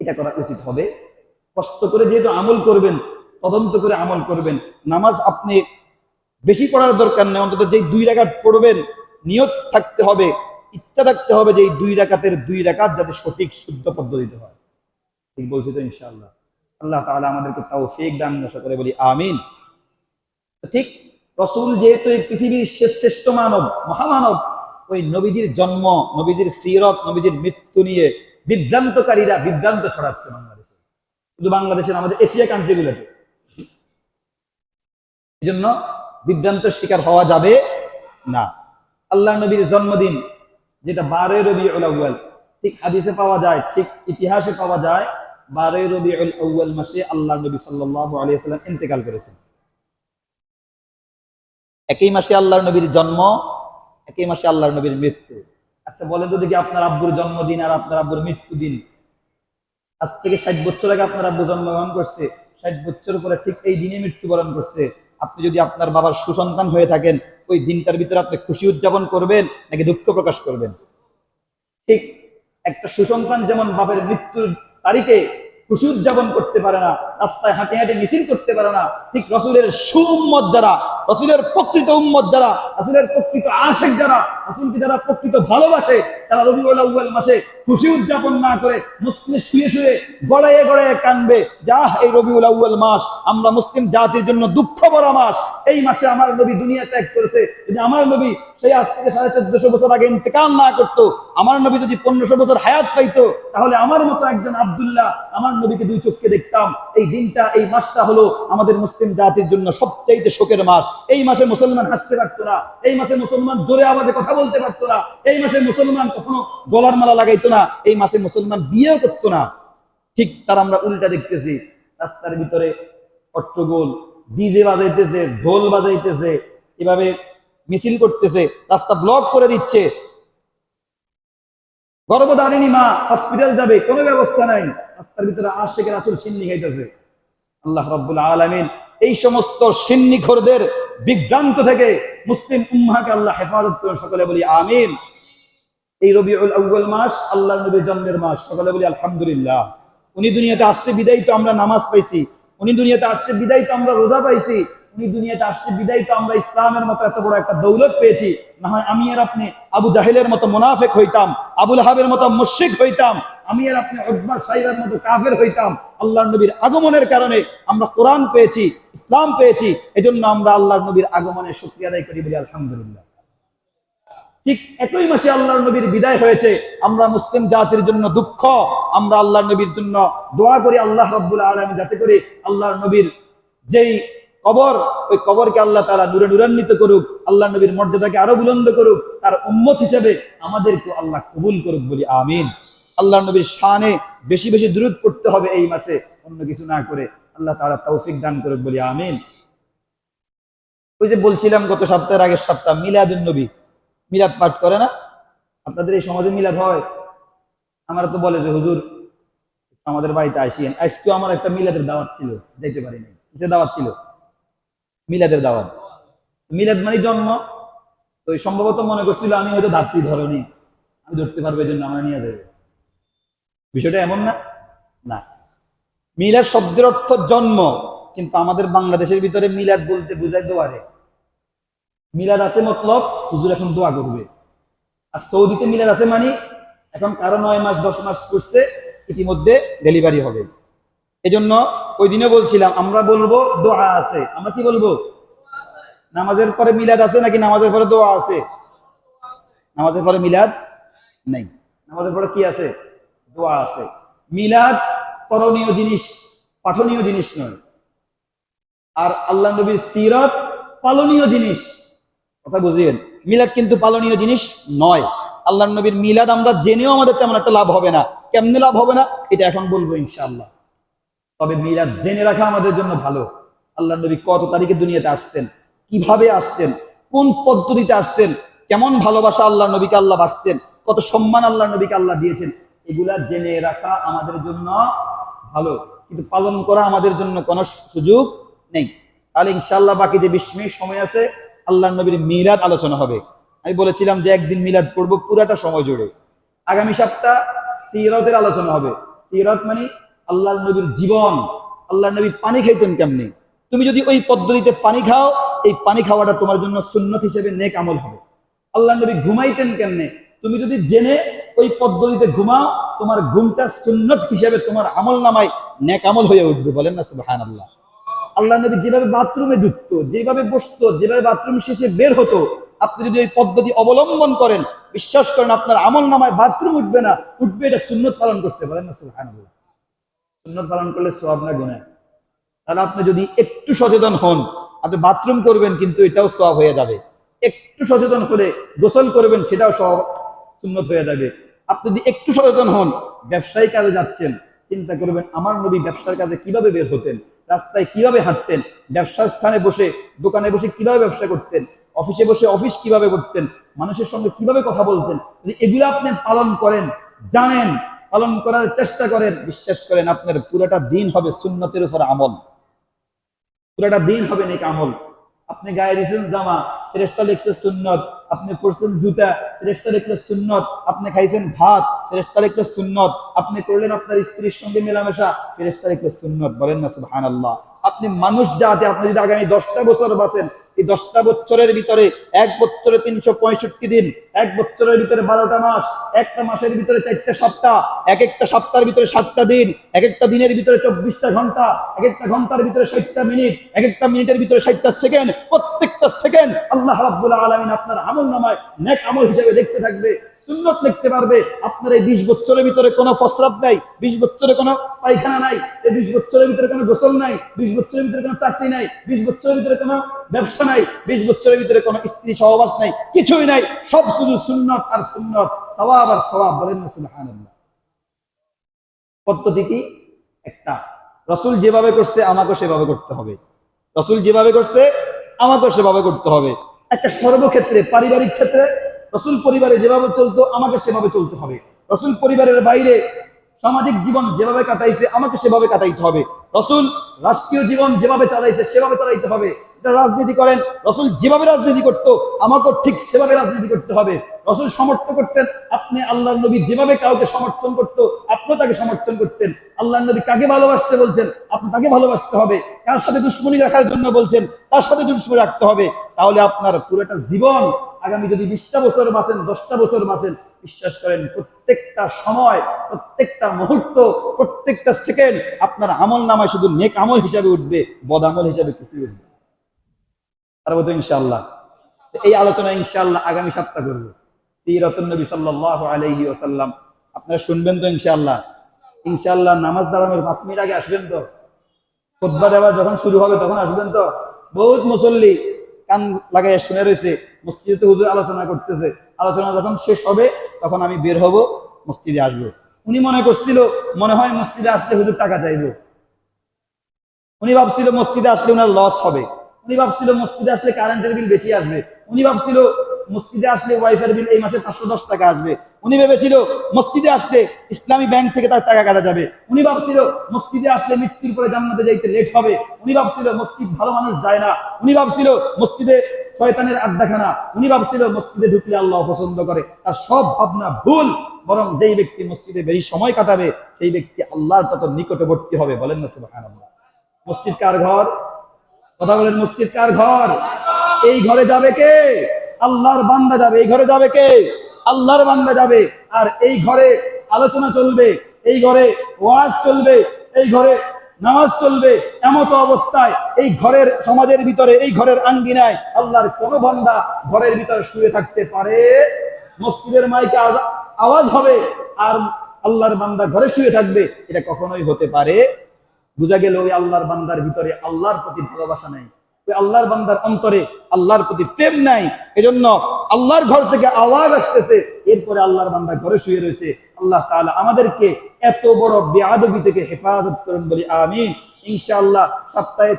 এটা করা উচিত হবে? কষ্ট করে যেহেতু আমল করবেন, তদন্ত করে আমল করবেন। নামাজ আপনি বেশি পড়ার দরকার নেই, অন্তত যেই 2 রাকাত পড়বেন, নিয়ত থাকতে হবে, ইচ্ছা থাকতে হবে যে এই 2 রাকাতের 2 রাকাত যাতে সঠিক শুদ্ধ পদ্ধতিতে হয়। ঠিক বলছি তো ইনশাআল্লাহ? আল্লাহ তাআলা আমাদেরকে তৌফিক দান করে বলি আমিন। ঠিক রাসূল যেহেতু এই পৃথিবীর শ্রেষ্ঠ মানব, মহামানব, ওই নবীজির জন্ম, নবীজির সিরত, নবীজির মৃত্যু নিয়ে বিভ্রান্তকারীরা বিভ্রান্ত ছড়াচ্ছে বাংলাদেশে, শুধু বাংলাদেশের, আমাদের এশিয়া কান্ট্রিগুলোতে। এই জন্য বিভ্রান্তের শিকার হওয়া যাবে না। আল্লাহ নবীর জন্মদিন যেটা 12 রবিউল আউয়াল, ঠিক হাদিসে পাওয়া যায়, ঠিক ইতিহাসে পাওয়া যায় 12 রবিউল আউয়াল মাসে আল্লাহর নবী সাল্লাল্লাহু আলাইহি ওয়াসাল্লাম ইন্তেকাল করেছেন। একই মাসে আল্লাহর নবীর জন্ম, একই মাসে আল্লাহর নবীর মৃত্যু। আচ্ছা বলেন তো দেখি, আপনার আব্বুর জন্মদিন আর আপনার আব্বুর মৃত্যু দিন, আজ থেকে 60 বছর আগে আপনার আব্বু জন্মগ্রহণ করছে, 60 বছর পরে ঠিক এই দিনে মৃত্যুবরণ করছে। আপনি যদি আপনার বাবার সুসন্তান হয়ে থাকেন, ওই দিনটার ভিতরে আপনি খুশি উদযাপন করবেন নাকি দুঃখ প্রকাশ করবেন? ঠিক একটা সুসন্তান যেমন বাবার মৃত্যুর তারিখে খুশি উদযাপন করতে পারে না, রাস্তায় হাঁটে হাঁটে মিছিল করতে পারে না, ঠিক রসুলের সুউম্মত যারা, রসুলের প্রকৃত উম্মত যারা, রসুলের প্রকৃত আশিক যারা, রসুলকে যারা প্রকৃত ভালোবাসে, তারা রবিউল আউয়াল মাসে খুশি উদযাপন না করে মুসলিম শুয়ে শুয়ে গড়াইয়ে গড়াইয়ে কানবে, যা এই রবিউল আউয়াল মাস আমরা মুসলিম জাতির জন্য দুঃখ ভরা মাস। এই মাসে আমার নবী দুনিয়া ত্যাগ করেছে। যদি আমার নবী সেই আজ থেকে 1450 বছর আগে ইন্তেকাল না করতো, আমার নবী যদি 1500 বছর হায়াত পাইতো, তাহলে আমার মতো একজন আব্দুল্লাহ আমার নবীকে দুই চোখে দেখতাম। এই দিনটা, এই মাসটা হলো আমাদের মুসলিম জাতির জন্য সবচাইতে শোকের মাস। এই মাসে মুসলমান হাসতে পারতো না, এই মাসে মুসলমান জোরে আওয়াজে কথা বলতে পারতো না, এই মাসে মুসলমান কখনো গলার মালা লাগাইতো না, এই মাসে মুসলমান বিয়েও করতো না। ঠিক তার আমরা উল্টা দেখতেছি, রাস্তার ভিতরে হট্টগোল, ডিজে বাজাইতেছে, ঢোল বাজাইতেছে, এভাবে মিছিল করতেছে, রাস্তা ব্লক করে দিচ্ছে। গর্ভধারিণী মা হসপিটাল যাবে, কোনো ব্যবস্থা নাই, রাস্তার ভিতরে আশিকের রাসূল সিন্নি খাইতেছে। আল্লাহ রাব্বুল আলামিন এই সমস্ত সিন্নিখোরদের বিভ্রান্ত থেকে মুসলিম উম্মাহকে আল্লাহ হেফাজত করেন, সকলে বলি আমিন। এই রবিউল আউয়াল মাস আল্লাহর নবীর জন্মের মাস, সকলে বলি আলহামদুলিল্লাহ। উনি দুনিয়াতে আসছে বিদায় তো আমরা নামাজ পাইছি, উনি দুনিয়াতে আসছে বিদায় তো আমরা রোজা পাইছি, উনি দুনিয়াতে আসছে বিদায় তো আমরা ইসলামের মতো এত বড় একটা দৌলত পেয়েছি। না হয় আমি আর আপনি আবু জাহেলের মতো মুনাফিক হইতাম, আবু লাহাবের মতো মুশরিক হইতাম, আমি আর আপনি উতবা সাইবার মতো কাফের হইতাম। আল্লাহর নবীর আগমনের কারণে আমরা কোরআন পেয়েছি, ইসলাম পেয়েছি, এজন্য আমরা আল্লাহর নবীর আগমনের শুকরিয়া আদায় করি, বলি আলহামদুলিল্লাহ। ঠিক একই মাসে আল্লাহর নবীর বিদায় হয়েছে, আমরা মুসলিম জাতির জন্য দুঃখ, আমরা আল্লাহর নবীর জন্য দোয়া করি আল্লাহ রাব্বুল আলামিন যাতে করে আল্লাহর নবীর যেই কবর, ওই কবরকে আল্লাহ তাআলা নূরে নূরান্বিত করুক, আল্লাহর নবীর মর্যাদাকে আরো বুলন্দ করুক, তার উম্মত হিসেবে আমাদেরকে আল্লাহ কবুল করুক, বলি আমিন। আল্লাহর নবীর শানে বেশি বেশি দুরূদ পড়তে হবে এই মাসে, অন্য কিছু না করে, আল্লাহ তাআলা তৌফিক দান করুক, বলি আমিন। ওই যে বলছিলাম গত সপ্তাহের আগের সপ্তাহ, মিলাদুন নবী, মিলাদ পাঠ করে না আপনাদের এই সমাজে? মিলাদ হয়? আমার তো বলে যে হুজুর আমাদের বাড়িতে আসিয়েন। আজকেও আমার একটা মিলাদের দাওয়াত ছিল, যেতে পারি নাই। কিসের দাওয়াত ছিল? মিলাদের দাওয়াত। মিলাদ মানে জন্ম, তো সম্ভবত মনে করছিল আমি হয়তো ধাত্রী ধরনি, আমি ধরতে পারবো, এই জন্য আমার নিয়ে যাবে। বিষয়টা এমন না। না, মিলাদ শব্দের অর্থ জন্ম, কিন্তু আমাদের বাংলাদেশের ভিতরে মিলাদ বলতে বুঝায় দোয়ারে। মিলাদ আছে মতলব হুজুর এখন দোয়া করবে। আর সৌদিতে মিলাদ আছে মানে এখন কারো 9 মাস 10 মাস করছে, ইতিমধ্যে ডেলিভারি হবে। এজন্য ওই দিনে বলছিলাম আমরা বলবো দোয়া আছে। আমরা কি বলবো? নামাজের পরে মিলাদ আছে নাকি নামাজের পরে দোয়া আছে? নামাজের পরে মিলাদ নেই, নামাজের পরে কি আছে? দোয়া আছে। মিলাদ করণীয় জিনিস, পাঠনীয় জিনিস নয়। আর আল্লাহ নবীর সিরাত পালনীয় জিনিস, কথা বুঝিয়েন। মিলাদ কিন্তু পালনীয় জিনিস নয়। আল্লাহর নবীর মিলাদ আমরা জেনেও আমাদের তেমন একটা লাভ হবে না। কেমনে লাভ হবে না এটা এখন বলবো ইনশাআল্লাহ। তবে মিলাদ জেনে রাখা আমাদের জন্য ভালো। আল্লাহর নবী কত তারিখে দুনিয়াতে আসছেন, কিভাবে আসছেন, কোন পদ্ধতিতে আসছেন, কেমন ভালোবাসা আল্লাহর নবীকে আল্লাহ বাসতেন, কত সম্মান আল্লাহর নবীকে আল্লাহ দিয়েছেন, এগুলা জেনে রাখা আমাদের জন্য ভালো, কিন্তু পালন করা আমাদের জন্য কোনো সুযোগ নেই। তাহলে ইনশাআল্লাহ বাকি যে 20 মিনিট সময় আছে আল্লাহর নবীর মিলাদ আলোচনা হবে। আমি বলেছিলাম যে একদিন মিলাদ পড়বো পুরাটা সময় জুড়ে। আগামী সপ্তাহ সিরাতের আলোচনা হবে। সিরাত মানে আল্লাহর নবীর জীবন, আল্লাহর নবী পানি খাইতেন কেমনি। তুমি যদি ওই পদ্ধতিতে পানি খাও, এই পানি খাওয়াটা তোমার জন্য সুন্নত হিসেবে নেক আমল হবে। আল্লাহর নবী ঘুমাইতেন কেমনে, তুমি যদি জেনে ওই পদ্ধতিতে ঘুমাও, তোমার ঘুমটা সুন্নত হিসেবে তোমার আমল নামায় নেক আমল হয়ে উঠবে। বলেন না সুবহানাল্লাহ। আল্লাহ নবী যেভাবে বাথরুমে ঢুকতো, যেভাবে বসতো, যেভাবে বাথরুম শেষে বের হতো, আপনি যদি ওই পদ্ধতি অবলম্বন করেন, বিশ্বাস করেন আপনার আমল নামায় বাথরুম উঠবে না, উঠবে এটা সুন্নত পালন করছে। বলেন না সুবহানাল্লাহ। সুন্নত পালন করলে সওয়াব না গুনাহ? তাহলে আপনি যদি একটু সচেতন হন, আপনি বাথরুম করবেন কিন্তু এটাও সওয়াব হয়ে যাবে। একটু সচেতন হলে গোসল করবেন, সেটাও সওয়াব সুন্নত হয়ে যাবে। আপনি যদি একটু সচেতন হন, ব্যবসায়ী কাজে যাচ্ছেন, চিন্তা করবেন আমার নবী ব্যবসার কাজে কিভাবে বের হতেন, রাস্তায় কিভাবে হাঁটতেন, ব্যবসার স্থানে বসে দোকানে বসে কিভাবে ব্যবসা করতেন, অফিসে বসে অফিস কিভাবে করতেন, মানুষের সঙ্গে কিভাবে কথা বলতেন। যদি এগুলো আপনি পালন করেন, জানেন, পালন করার চেষ্টা করেন, বিশ্বাস করেন আপনার পুরোটা দিন হবে সুন্নতের উপর আমল, পুরোটা দিন হবে নেক আমল। আপনি গায়ে দিয়েছেন জামা, ফেরেশতা লিখছে সুন্নত, আপনি পরছেন জুতা, ফেরেশতা লিখলো সুন্নত, আপনি খাইছেন ভাত, ফেরেশতা লিখলো সুন্নত, আপনি করলেন আপনার স্ত্রীর সঙ্গে মেলামেশা, ফেরেশতা লিখলো সুন্নত। বলেন না সুবহানাল্লাহ। আপনি মানুষ জাতি, আপনি যদি আগামী 10টা বছর বাঁচেন, এই 10টা বছরের ভিতরে, এক বছরে 365 দিন, এক বছরের ভিতরে 12টা মাস, একটা মাসের ভিতরে 4টা সপ্তাহ, এক একটা সপ্তাহের ভিতরে 7টা দিন, এক একটা দিনের ভিতরে 24টা ঘন্টা, এক একটা ঘন্টার ভিতরে 60টা মিনিট, এক একটা মিনিটের ভিতরে 60টা সেকেন্ড, প্রত্যেকটা সেকেন্ড আল্লাহ রাব্বুল আলামিন আপনার আমলনামায় নেক আমল হিসেবে লিখতে থাকবে, সুন্নত লিখতে পারবে। আপনার এই 20 বছরের ভিতরে কোনো প্রস্রাব নাই, 20 বছরে কোনো পায়খানা নাই, এই 20 বছরের ভিতরে কোনো গোসল নাই, 20 বছরের ভিতরে কোনো চাকরি নাই, 20 বছরের ভিতরে কোনো ব্যবসা নাই, 20 বছরের ভিতরে কোনো স্ত্রী সহবাস নাই, কিছুই নাই, সব শুধু সুন্নত আর সুন্নত, সওয়াব আর সওয়াব। বলেন না সুবহানাল্লাহ। পদ্ধতি কি? একটা, রাসূল যেভাবে করছে আমাকে সেভাবে করতে হবে, রাসূল যেভাবে করছে আমাকে সেভাবে করতে হবে। একটা সর্বক্ষেত্রে, পারিবারিক ক্ষেত্রে রাসূল পরিবারে যেভাবে চলতো আমাকে সেভাবে চলতে হবে, রাসূল পরিবারের বাইরে সামাজিক জীবন যেভাবে কাটাইছে আমাকে সেভাবে কাটাইতে হবে, রাসূল রাষ্ট্রীয় জীবন যেভাবে চালাইছে সেভাবে চালাইতে হবে। রাজনীতি করেন, রাসূল যেভাবে রাজনীতি করতো আমাকে ঠিক সেভাবে রাজনীতি করতে হবে। রাসূল সমর্থন করতেন, আপনি আল্লাহর নবী যেভাবে কাউকে সমর্থন করতো আপনিও তাকে সমর্থন করতেন। আল্লাহর নবী কাকে ভালোবাসতে বলছেন আপনি তাকে ভালোবাসতে হবে, কার সাথে দুশ্মনী রাখার জন্য বলছেন তার সাথে দুশ্মনী রাখতে হবে। তাহলে আপনার পুরোটা জীবন, আগামী যদি 20টা বছর বাঁচেন, 10টা বছর বাঁচেন, বিশ্বাস করেন প্রত্যেকটা সময়, প্রত্যেকটা মুহূর্ত, প্রত্যেকটা সেকেন্ড আপনার আমল নামায় শুধু নেক আমল হিসাবে উঠবে, বদ আমল হিসাবে কিছু উঠবে। পারবো তো ইনশাআল্লাহ? এই আলোচনা ইনশাআল্লাহ আগামী সপ্তাহ করব, সিরাতুন নবী সাল্লাল্লাহু আলাইহি ওয়াসাল্লাম। আপনারা শুনবেন তো ইনশাআল্লাহ? ইনশাআল্লাহ নামাজ দাঁড়ানোর 5 মিনিট আগে আসবেন তো? খুতবা দেওয়া যখন শুরু হবে তখন আসবেন তো? বহুত মুসল্লি কান লাগাই শুনে রয়েছে, মসজিদে তো হুজুর আলোচনা করতেছে, আলোচনা যখন শেষ হবে তখন আমি বের হব, মসজিদে আসবো। উনি মনে করছিল মনে হয় মসজিদে আসলে হুজুর টাকা চাইবো, উনি ভাবছিল মসজিদে আসলে ওনার লস হবে, উনি ভাবছিল মসজিদে আসলে কারেন্টের বিল বেশি আসবে, উনি ভাবছিল মসজিদে আসলে ওয়াইফাই বিল এই মাসে 510 টাকা আসবে, উনি ভেবেছিল মসজিদে আসলে ইসলামী ব্যাংক থেকে তার টাকা কাটা যাবে, উনি ভাবছিল মসজিদে আসলে মৃত্যুর পরে জান্নাতে যাইতে লেট হবে, উনি ভাবছিল মসজিদ ভালো মানুষ যায় না, উনি ভাবছিল মসজিদে শয়তানের আড্ডাখানা, উনি ভাবছিল মসজিদে ঢুকলে আল্লাহ পছন্দ করে। তার সব ভাবনা ভুল। বরং যেই ব্যক্তি মসজিদে বেশি সময় কাটাবে সেই ব্যক্তি আল্লাহর তত নিকটবর্তী হবে। বলেন না সুবহানাল্লাহ। মসজিদ কার ঘর? কথা বলেন, মসজিদ কার ঘর? এই ঘরে যাবে কে? আল্লাহর বান্দা যাবে। এই ঘরে যাবে কে? আল্লাহর বান্দা যাবে। আর এই ঘরে আলোচনা চলবে, এই ঘরে ওয়াজ চলবে, এই ঘরে নামাজ চলবে। এমতো অবস্থায় এই ঘরের সমাজের ভিতরে, এই ঘরের আঙ্গিনায় আল্লাহর কোন বান্দা ঘরের ভিতরে শুয়ে থাকতে পারে? মসজিদের মাইকে আওয়াজ হবে আর আল্লাহর বান্দা ঘরে শুয়ে থাকবে, এটা কখনোই হতে পারে? বুঝা গেল ওই আল্লাহর বান্দার ভিতরে আল্লাহর প্রতি ভালোবাসা নাই, ওই আল্লাহর বান্দার অন্তরে আল্লাহর প্রতি প্রেম নাই। এজন্য আল্লাহর ঘর থেকে আওয়াজ আসতেছে, এরপরে আল্লাহর বান্দা ঘরে শুয়ে রয়েছে। আল্লাহ তাআলা আমাদেরকে এত বড় বেয়াদবি থেকে হেফাজত করুন, বলি আমিন। ইনশাআল্লাহ সপ্তাহে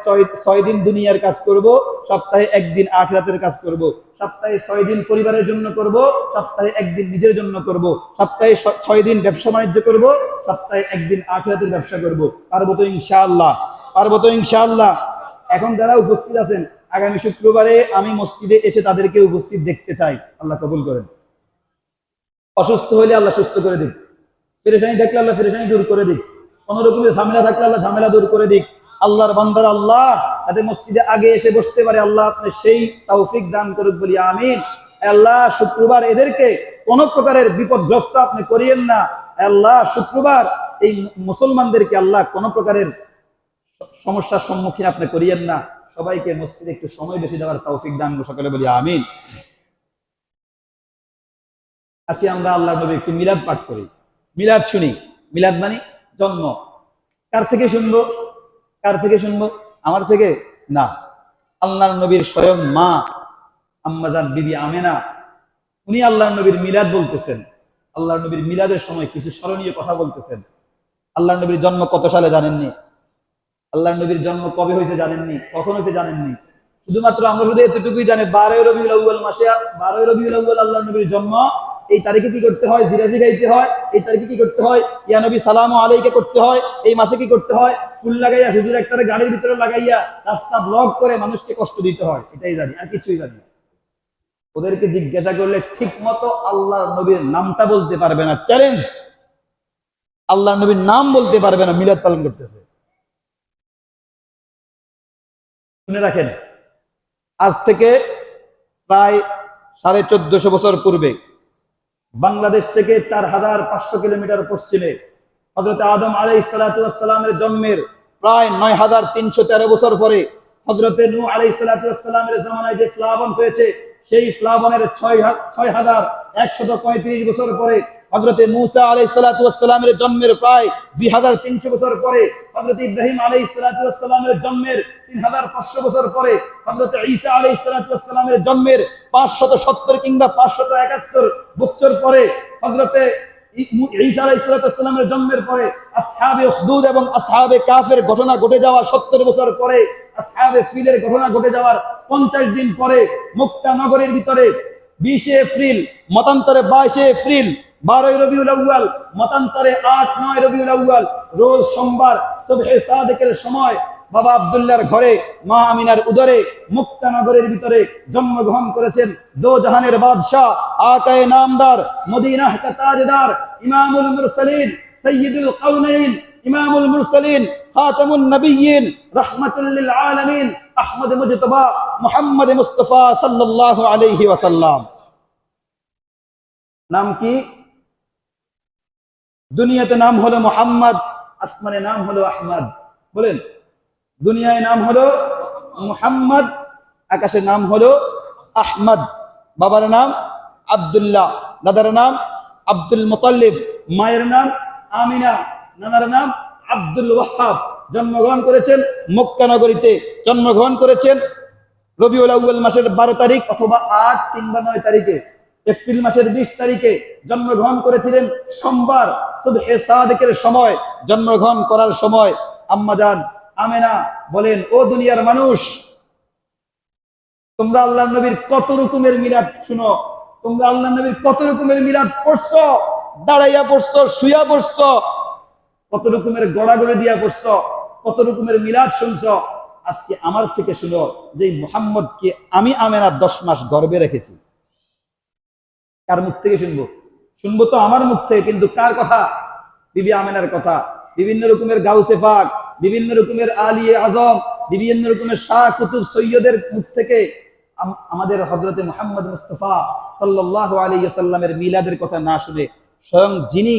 6 দিন দুনিয়ার কাজ করব, সপ্তাহে 1 দিন আখিরাতের কাজ করব, সপ্তাহে 6 দিন পরিবারের জন্য করব, সপ্তাহে 1 দিন নিজের জন্য করব, সপ্তাহে 6 দিন ব্যবসা বাণিজ্য করব, সপ্তাহে 1 দিন আখিরাতের ব্যবসা করব। পারবো তো ইনশাআল্লাহ? পারবো তো ইনশাআল্লাহ? এখন যারা উপস্থিত আছেন, আগামী শুক্রবারে আমি মসজিদে এসে তাদেরকে উপস্থিত দেখতে চাই। আল্লাহ কবুল করেন। অসুস্থ হলে আল্লাহ সুস্থ করে দিক, পেরেশানি থাকলে আল্লাহ পেরেশানি দূর করে দিক, কোন রকমের ঝামেলা থাকলে আল্লাহ ঝামেলা দূর করে দিক। আল্লাহর বান্দারা আল্লাহ তাদের মসজিদে আগে এসে বসতে পারে, আল্লাহ আপনি সেই তৌফিক দান করুক, বলি আমিন। আল্লাহ শুক্রবার এদেরকে কোন প্রকারের বিপদগ্রস্ত আপনি করিয়েন না। আল্লাহ শুক্রবার এই মুসলমানদেরকে আল্লাহ কোন প্রকারের সমস্যার সম্মুখীন আপনি করিয়েন না। সবাইকে মসজিদে একটু সময় বেশি দেওয়ার তৌফিক দান করুন, সকলে বলি আমিন। আসি আমরা আল্লাহ নবী একটু মিলাদ পাঠ করি, মিলাদ শুনি। মিলাদ মানে জন্ম। কার থেকে শুনবো? কার থেকে শুনবো? আমার থেকে না, আল্লাহর নবীর স্বয়ং মা আম্মাজান বিবি আমেনা, উনি আল্লাহর নবীর মিলাদ বলতেছেন। আল্লাহ নবীর মিলাদের সময় কিছু স্মরণীয় কথা বলতেছেন। আল্লাহ নবীর জন্ম কত সালে জানেননি? আল্লাহ নবীর জন্ম কবে হয়েছে জানেননি? কখন হয়েছে জানেননি? শুধুমাত্র আমরা শুধু এতটুকুই জানি 12 রবিউল আউয়াল মাসে 12 রবিউল আউয়াল আল্লাহ নবীর জন্ম। এই তারিখে কি করতে হয়? জিরাজি গাইতে হয়। এই তারিখে কি করতে হয়? ইয়া নবী সালামু আলাইকা করতে হয়। এই মাসে কি করতে হয়? ফুল লাগাইয়া হুজুর একটারে গাড়ির ভিতরে লাগাইয়া রাস্তা ব্লক করে মানুষকে কষ্ট দিতে হয়। এটাই জানি, আর কিছুই জানি না। ওদেরকে জিজ্ঞাসা করলে ঠিক মতো আল্লাহ নবীর নামটা বলতে পারবে না। চ্যালেঞ্জ, আল্লাহ নবীর নাম বলতে পারবে না, মিলাদ পালন করতেছে। শুনে রাখেন, আজ থেকে প্রায় 1450 বছর পূর্বে বাংলাদেশ থেকে 4500 কিলোমিটার পশ্চিমে হযরত আদম আলাইহিস সালাতু ওয়াস সালামের জন্মের প্রায় 9313 বছর পরে হযরত নূহ আলাইহিস সালাতু ওয়াস সালামের জামানায় যে প্লাবন হয়েছে, সেই প্লাবনের 6135 বছর পরে হযরত মূসা আলাইহিস সালাতু ওয়াস সালামের জন্মের প্রায় 2300 বছর পরে হযরত ইব্রাহিম আলাইহিস সালাতু ওয়াস সালামের জন্মের 3500 বছর পরে হযরত ঈসা আলাইহিস সালাতু ওয়াস সালামের জন্মের 570 কিংবা 571 বছর পরে হযরত ঈসা আলাইহিস সালাতু ওয়াস সালামের জন্মের পরে আসহাবে উখদুদ এবং আসহাবে কাফের ঘটনা ঘটে যাওয়ার 70 বছর পরে আসহাবে ফিলের ঘটনা ঘটে যাওয়ার 50 দিন পরে মক্কা নগরের ভিতরে 20 এপ্রিল, মতান্তরে 22 এপ্রিল, 12 রবিউল আউয়াল, মতান্তরে 8-9 রবিউল আউয়াল রোজ সোমবার সুবহে সাদেকের সময় বাবা আব্দুল্লাহর ঘরে মা আমিনার উদরে মক্কা নগরের ভিতরে জন্মগ্রহণ করেছেন দো জাহানের বাদশাহ, আকায়ে নামদার, মদিনাহ কা তাজদার, ইমামুল মুরসালিন, সাইয়্যিদুল কাউনাইন, ইমামুল মুরসালিন, খাতামুন নবিয়্যিন, রাহমাতুল লিল আলামিন, আহমদ মুজতবা মুহাম্মদ মুস্তাফা সাল্লাল্লাহু আলাইহি ওয়াসাল্লাম। নাম কি? দুনিয়াতে নাম হলো মুহাম্মদ, আসমানে নাম হলো আহমদ। বলেন, দুনিয়ায় নাম হলো মুহাম্মদ, আকাশে নাম হলো আহমদ। বাবার নাম আব্দুল্লাহ, দাদার নাম আব্দুল মুতাল্লিব, মায়ের নাম আমিনা, নানার নাম আব্দুল ওয়াহাব। জন্মগ্রহণ করেছেন মক্কা নগরীতে। জন্মগ্রহণ করেছেন রবিউল আউয়াল মাসের 12 তারিখ অথবা 8 কিংবা 9 তারিখে। এপ্রিল মাসের 20 তারিখে জন্মগ্রহণ করেছিলেন সোমবার সুবহে সাদেকের সময়। জন্মগ্রহণ করার সময় আম্মাজান আমেনা বলেন, ও দুনিয়ার মানুষ, তোমরা আল্লাহর নবীর কত রকমের মিলাদ শুনো, তোমরা আল্লাহর নবীর কত রকমের মিলাদ পড়ছো, দাঁড়াইয়া পড়ছো, শুয়া পড়ছো, কত রকমের গড়াগড়ি দিয়া পড়ছো, কত রকমের মিলাদ শুনছো। আজকে আমার থেকে শুনো যে মুহাম্মদকে আমি আমেনা 10 মাস গর্ভে রেখেছি। কার মুখ থেকে শুনবো? শুনবো তো আমার মুখ থেকে, কিন্তু কার কথা? বিবি আমেনার কথা। বিভিন্ন রকমের গাউসে পাক, বিভিন্ন রকমের আলিয়ে আজম, বিভিন্ন রকমের শাহ কুতুব সৈয়দের মুখ থেকে আমাদের হযরতে মুহাম্মদ মুস্তাফা সাল্লাল্লাহু আলাইহি ওয়াসাল্লামের মিলাদের কথা না শুনে স্বয়ং যিনি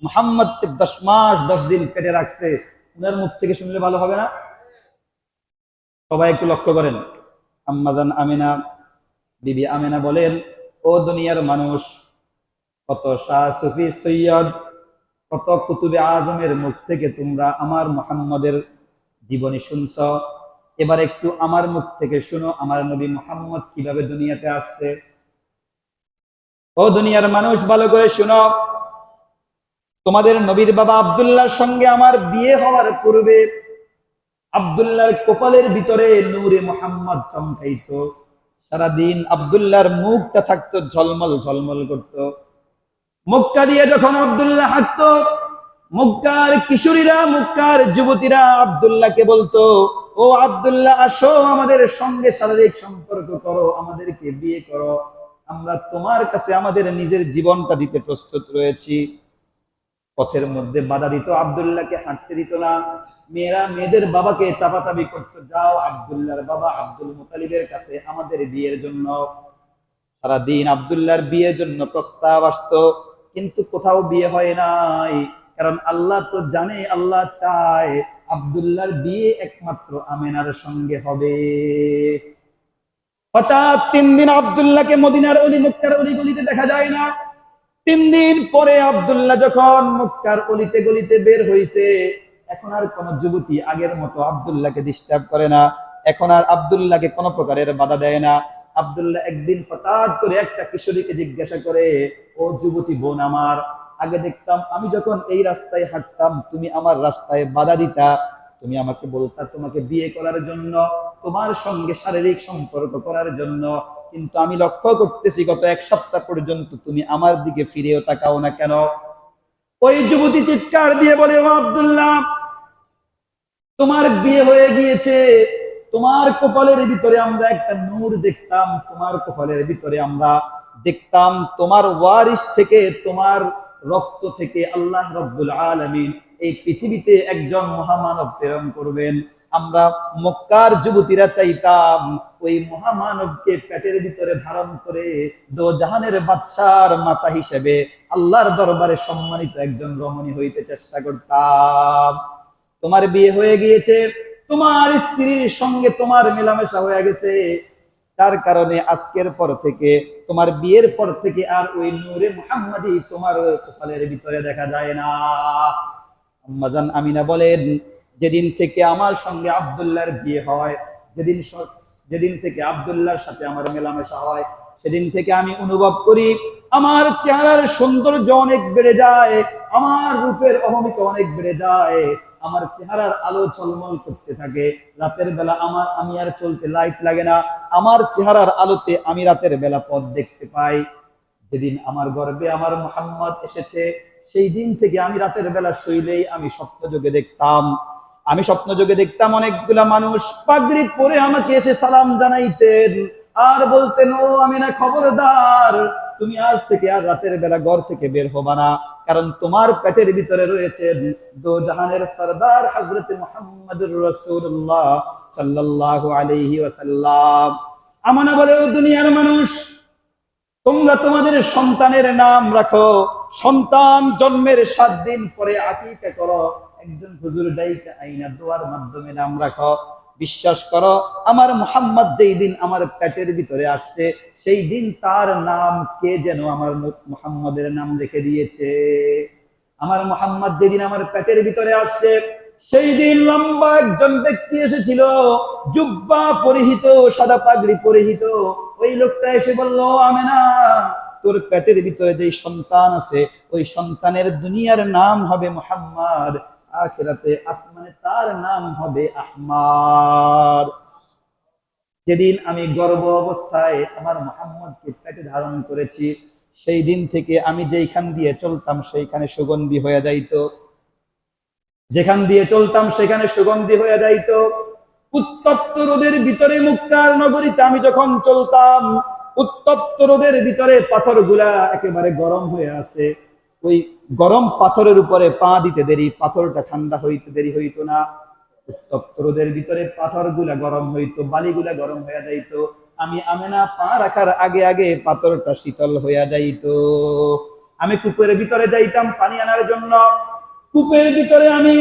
মুহাম্মদকে 10 মাস 10 দিন পেটে রাখছে, ওনার মুখ থেকে শুনলে ভালো হবে না? সবাই একটু লক্ষ্য করেন। আম্মাজান আমিনা, বিবি আমিনা বলেন, ও দুনিয়ার মানুষ, কত শাহ সুফি সৈয়দ, কত কুতুবে আজমের মুখ থেকে তোমরা আমার মুহাম্মদের জীবনী শুনছ, এবার একটু আমার মুখ থেকে শুনো আমার নবী মুহাম্মদ কিভাবে দুনিয়াতে আসছে। ও দুনিয়ার মানুষ, ভালো করে শুনো। তোমাদের নবীর বাবা আব্দুল্লাহর সঙ্গে আমার বিয়ে হওয়ার পূর্বে আব্দুল্লাহর কপালের ভিতরে নূরে মুহাম্মদ চমকাইতো। সারাদিন আব্দুল্লাহর মুখটা থাকতো ঝলমল ঝলমল করতো। মক্কা দিয়ে যখন আব্দুল্লাহ হাঁটতো, মক্কার কিশোরীরা, মক্কার যুবতীরা আব্দুল্লাহকে বলতো, ও আব্দুল্লাহ, আসো আমাদের সঙ্গে শারীরিক সম্পর্ক করো, আমাদেরকে বিয়ে করো, আমরা তোমার কাছে আমাদের নিজের জীবনটা দিতে প্রস্তুত রয়েছি। পথের মধ্যে বাধা দিত, আব্দুল্লাহকে হাঁটতে দিত না। মেয়েরা মেয়েদের বাবাকে চাপাচাপি করতো, যাও আব্দুল্লাহর বাবা আব্দুল মুতালিবের কাছে আমাদের বিয়ের জন্য। সারাদিন আব্দুল্লাহর বিয়ের জন্য প্রস্তাব আসতো, কিন্তু কোথাও বিয়ে হয় নাই। কারণ আল্লাহ তো জানে, আল্লাহ চায় আব্দুল্লাহর বিয়ে একমাত্র আমেনার সঙ্গে হবে। হঠাৎ 3 দিন আব্দুল্লাহকে মদিনার অলি, মক্কার অলি গলিতে দেখা যায় না। 3 দিন পরে আব্দুল্লাহ যখন মক্কার অলিতে গলিতে বের হয়েছে, এখন আর কোন যুবতী আগের মতো আব্দুল্লাহকে ডিস্টার্ব করে না, এখন আর আব্দুল্লাহকে কোনো প্রকারের বাধা দেয় না। আব্দুল্লাহ একদিন হঠাৎ করে একটা কিশোরীকে জিজ্ঞাসা করে, ও যুবতী বোন আমার, আগে দেখতাম আমি যখন এই রাস্তায় হাঁটতাম তুমি আমার রাস্তায় বাধা দিতা, তুমি আমাকে বলতা তোমাকে বিয়ে করার জন্য, তোমার সঙ্গে শারীরিক সম্পর্ক করার জন্য, কিন্তু আমি লক্ষ্য করতেছি গত এক সপ্তাহ পর্যন্ত তুমি আমার দিকে ফিরেও তাকাও না কেন? ওই যুবতী চিৎকার দিয়ে বলে, ও আব্দুল্লাহ, তোমার বিয়ে হয়ে গিয়েছে, তোমার কপালের ভিতরে আমরা একটা নূর দেখতাম, তোমার কপালের ভিতরে আমরা দেখতাম তোমার ওয়ারিস থেকে, তোমার রক্ত থেকে আল্লাহ রাব্বুল আলামিন এই পৃথিবীতে একজন মহামানব প্রেরণ করবেন। আমরা মক্কার যুবতীরা চাইতাম ওই মহামানবকে পেটের ভিতরে ধারণ করে দো জাহানের বাদশার মাতা হিসেবে আল্লাহর দরবারে সম্মানিত একজন রমণী হইতে চেষ্টা করতাম। তোমার বিয়ে হয়ে গিয়েছে, তোমার স্ত্রীর সঙ্গে তোমার মেলামেশা হয়ে গেছে, তার কারণে আজকের পর থেকে, তোমার বিয়ের পর থেকে আর ওই নূরে মুহাম্মাদি তোমার কপালের ভিতরে দেখা যায় না। আম্মাজান আমিনা বলেন, যেদিন থেকে আমার সঙ্গে আব্দুল্লাহর বিয়ে হয়, যেদিন যেদিন থেকে আব্দুল্লাহর সাথে আমার মেলামেশা হয়, সেদিন থেকে আমি অনুভব করি আমার চেহারার সৌন্দর্য অনেক বেড়ে যায়, আমার রূপের অহমিকা অনেক বেড়ে যায়, আমার চেহারার আলো ঝলমল করতে থাকে। রাতের বেলা আমি আর চলতে লাইট লাগে না, আমার চেহারার আলোতে আমি রাতের বেলা পথ দেখতে পাই। যেদিন আমার গর্ভে আমার মুহাম্মদ এসেছে, সেই দিন থেকে আমি রাতের বেলা শুইলেই আমি স্বপ্নযোগে দেখতাম, অনেকগুলা মানুষ পাগড়ি পরে আমাকে এসে সালাম জানাইতেন আর বলতেন, ও আমিনা খবরদার, তুমি আজ থেকে আর রাতের বেলা ঘর থেকে বের হবা না, কারণ তোমার পেটের ভিতরে রয়েছে দো জাহানের সরদার হযরত মুহাম্মদুর রাসূলুল্লাহ সাল্লাল্লাহু আলাইহি ওয়াসাল্লাম। আমানা বলে, ও দুনিয়ার মানুষ, তোমরা তোমাদের সন্তানের নাম রাখো, সন্তান জন্মের 7 দিন পরে আকিকা করো, একজন হুজুর ডাইকা আইনা দোয়ার মাধ্যমে নাম রাখো। বিশ্বাস করো, আমার মুহাম্মদ যেই দিন আমার পেটের ভিতরে আসছে, সেই দিন তার নাম কে যেন আমার মুহাম্মদের নাম রেখে দিয়েছে। আমার মুহাম্মদ যেদিন আমার পেটের ভিতরে আসছে, সেই দিন লম্বা একজন ব্যক্তি এসেছিল, জুব্বা পরিহিত, সাদা পাগড়ি পরিহিত। ওই লোকটা এসে বলল, আমেনা, তোর পেটের ভিতরে যে সন্তান আছে, ওই সন্তানের দুনিয়ার নাম হবে মুহাম্মদ, আখিরাতে আসমানে তার নাম হবে আহমদ। যেদিন আমি গর্ভ অবস্থায় আমার মুহাম্মদকে পেটে ধারণ করেছি, সেই দিন থেকে আমি যেখান দিয়ে চলতাম সেইখানে সুগন্ধি হয়ে যাইতো, যেখান দিয়ে চলতাম সেখানে সুগন্ধি হয়ে যাইতো। উত্তপ্ত রোদের ভিতরে মক্কার নগরীতে আমি যখন চলতাম, উত্তপ্ত রোদের ভিতরে পাথরগুলা একেবারে গরম হয়ে আছে, ওই গরম পাথরের উপরে পা দিতে দেরি, পাথরটা ঠান্ডা হইতে দেরি হইতো না। উত্তপ্ত রোদের ভিতরে পাথরগুলা গরম হইতো, বালিগুলা গরম হয়ে যাইতো, আমি আমেনা পা রাখার আগে আগে পাথরটা শীতল হইয়া যাইতো। আমি কূপের ভিতরে যাইতাম পানি আনার জন্য, কূপের ভিতরে আমি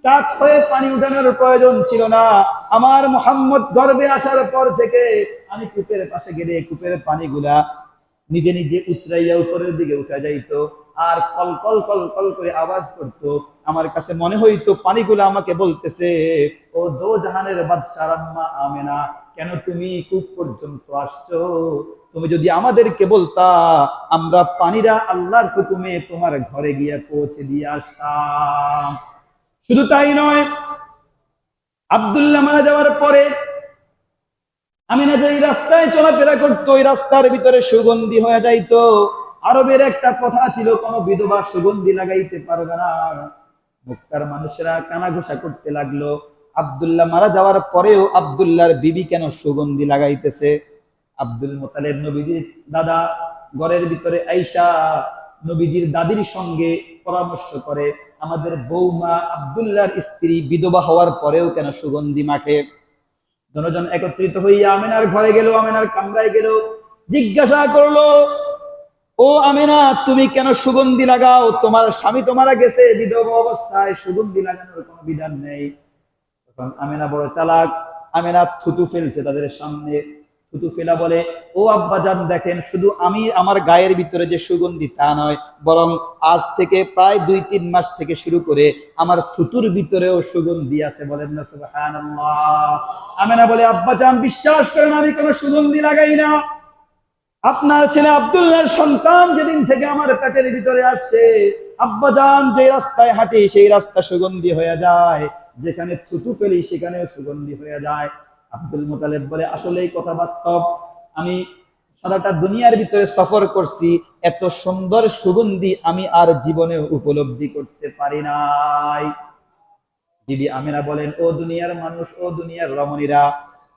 কাক হয়ে পানি উঠানোর প্রয়োজন ছিল না। আমার মুহাম্মদ গর্ভে আসার পর থেকে আমি কূপের পাশে গেলে কূপের পানিগুলা নিজে নিজে উতরাইয়া উপরের দিকে উঠা যাইতো, আর কল কল কল কল করে আওয়াজ করতো। আমার কাছে মনে হইতো পানিগুলা আমাকে বলতেছে, ও দো জাহানের বাদশাহ আম্মা আমেনা, কেন তুমি কূপ পর্যন্ত আসছো? তুমি যদি আমাদেরকে বলতা, আমরা পানিরা আল্লাহর হুকুমে তোমার ঘরে গিয়ে পৌঁছে দিয়ে আসতাম। শুধু তাই নয়, আব্দুল্লাহ মারা যাওয়ার পরে আমিনা যে রাস্তায় চলাফেরা করতো, ওই রাস্তার ভিতরে সুগন্ধি হয়ে যাইতো। আরবের একটা কথা ছিল, কোন বিধবা সুগন্ধি লাগাইতে পারবে না। মক্কার মানুষেরা কানাঘুষা করতে লাগলো, আব্দুল্লাহ মারা যাওয়ার পরেও আব্দুল্লাহর বিবি কেন সুগন্ধি লাগাইতেছে? আব্দুল মুতালিব নবীজির দাদা ঘরের ভিতরে আইসা নবীজির দাদির সঙ্গে পরামর্শ করে, আমাদের বৌমা আব্দুল্লাহর স্ত্রী বিধবা হওয়ার পরেও কেন সুগন্ধি মাখে? দুজন একত্রিত হইয়া আমিনার ঘরে গেল, আমিনার কামরায় গেল, জিজ্ঞাসা করলো, ও আমিনা, তুমি কেন সুগন্ধি লাগাও? তোমার স্বামী তো মারা গেছে, বিধবা অবস্থায় সুগন্ধি লাগানোর কোনো বিধান নেই। তখন আমিনা বড় চালাক, আমিনা থুতু ফেলছে তাদের সামনে, থুতু ফেলা বলে, ও আব্বাজান দেখেন, শুধু আমি আমার গায়ের ভিতরে যে সুগন্ধি তা নয়, বরং আজ থেকে প্রায় 2-3 মাস থেকে শুরু করে আমার থুতুর ভিতরেও সুগন্ধি আছে। বলেন না সুবহানাল্লাহ। আমেনা বলে, আব্বাজান বিশ্বাস করেন আমি কোনো সুগন্ধি লাগাই না। আপনার ছেলে আব্দুল্লাহর সন্তান যেদিন থেকে আমার পেটের ভিতরে আসছে, আব্বাজান যে রাস্তায় হাঁটি সেই রাস্তা সুগন্ধি হয়ে যায়, যেখানে থুতু পেলি সেখানেও সুগন্ধি হয়ে যায়। আব্দুল মুতালিব বলে, আসলে এই কথা বাস্তব। আমি সারাটা দুনিয়ার ভিতরে সফর করছি, এত সুন্দর সুগন্ধি আমি আর জীবনে উপলব্ধি করতে পারি নাই। বিবি আমিনা বলেন, ও দুনিয়ার মানুষ, ও দুনিয়ার রমণীরা,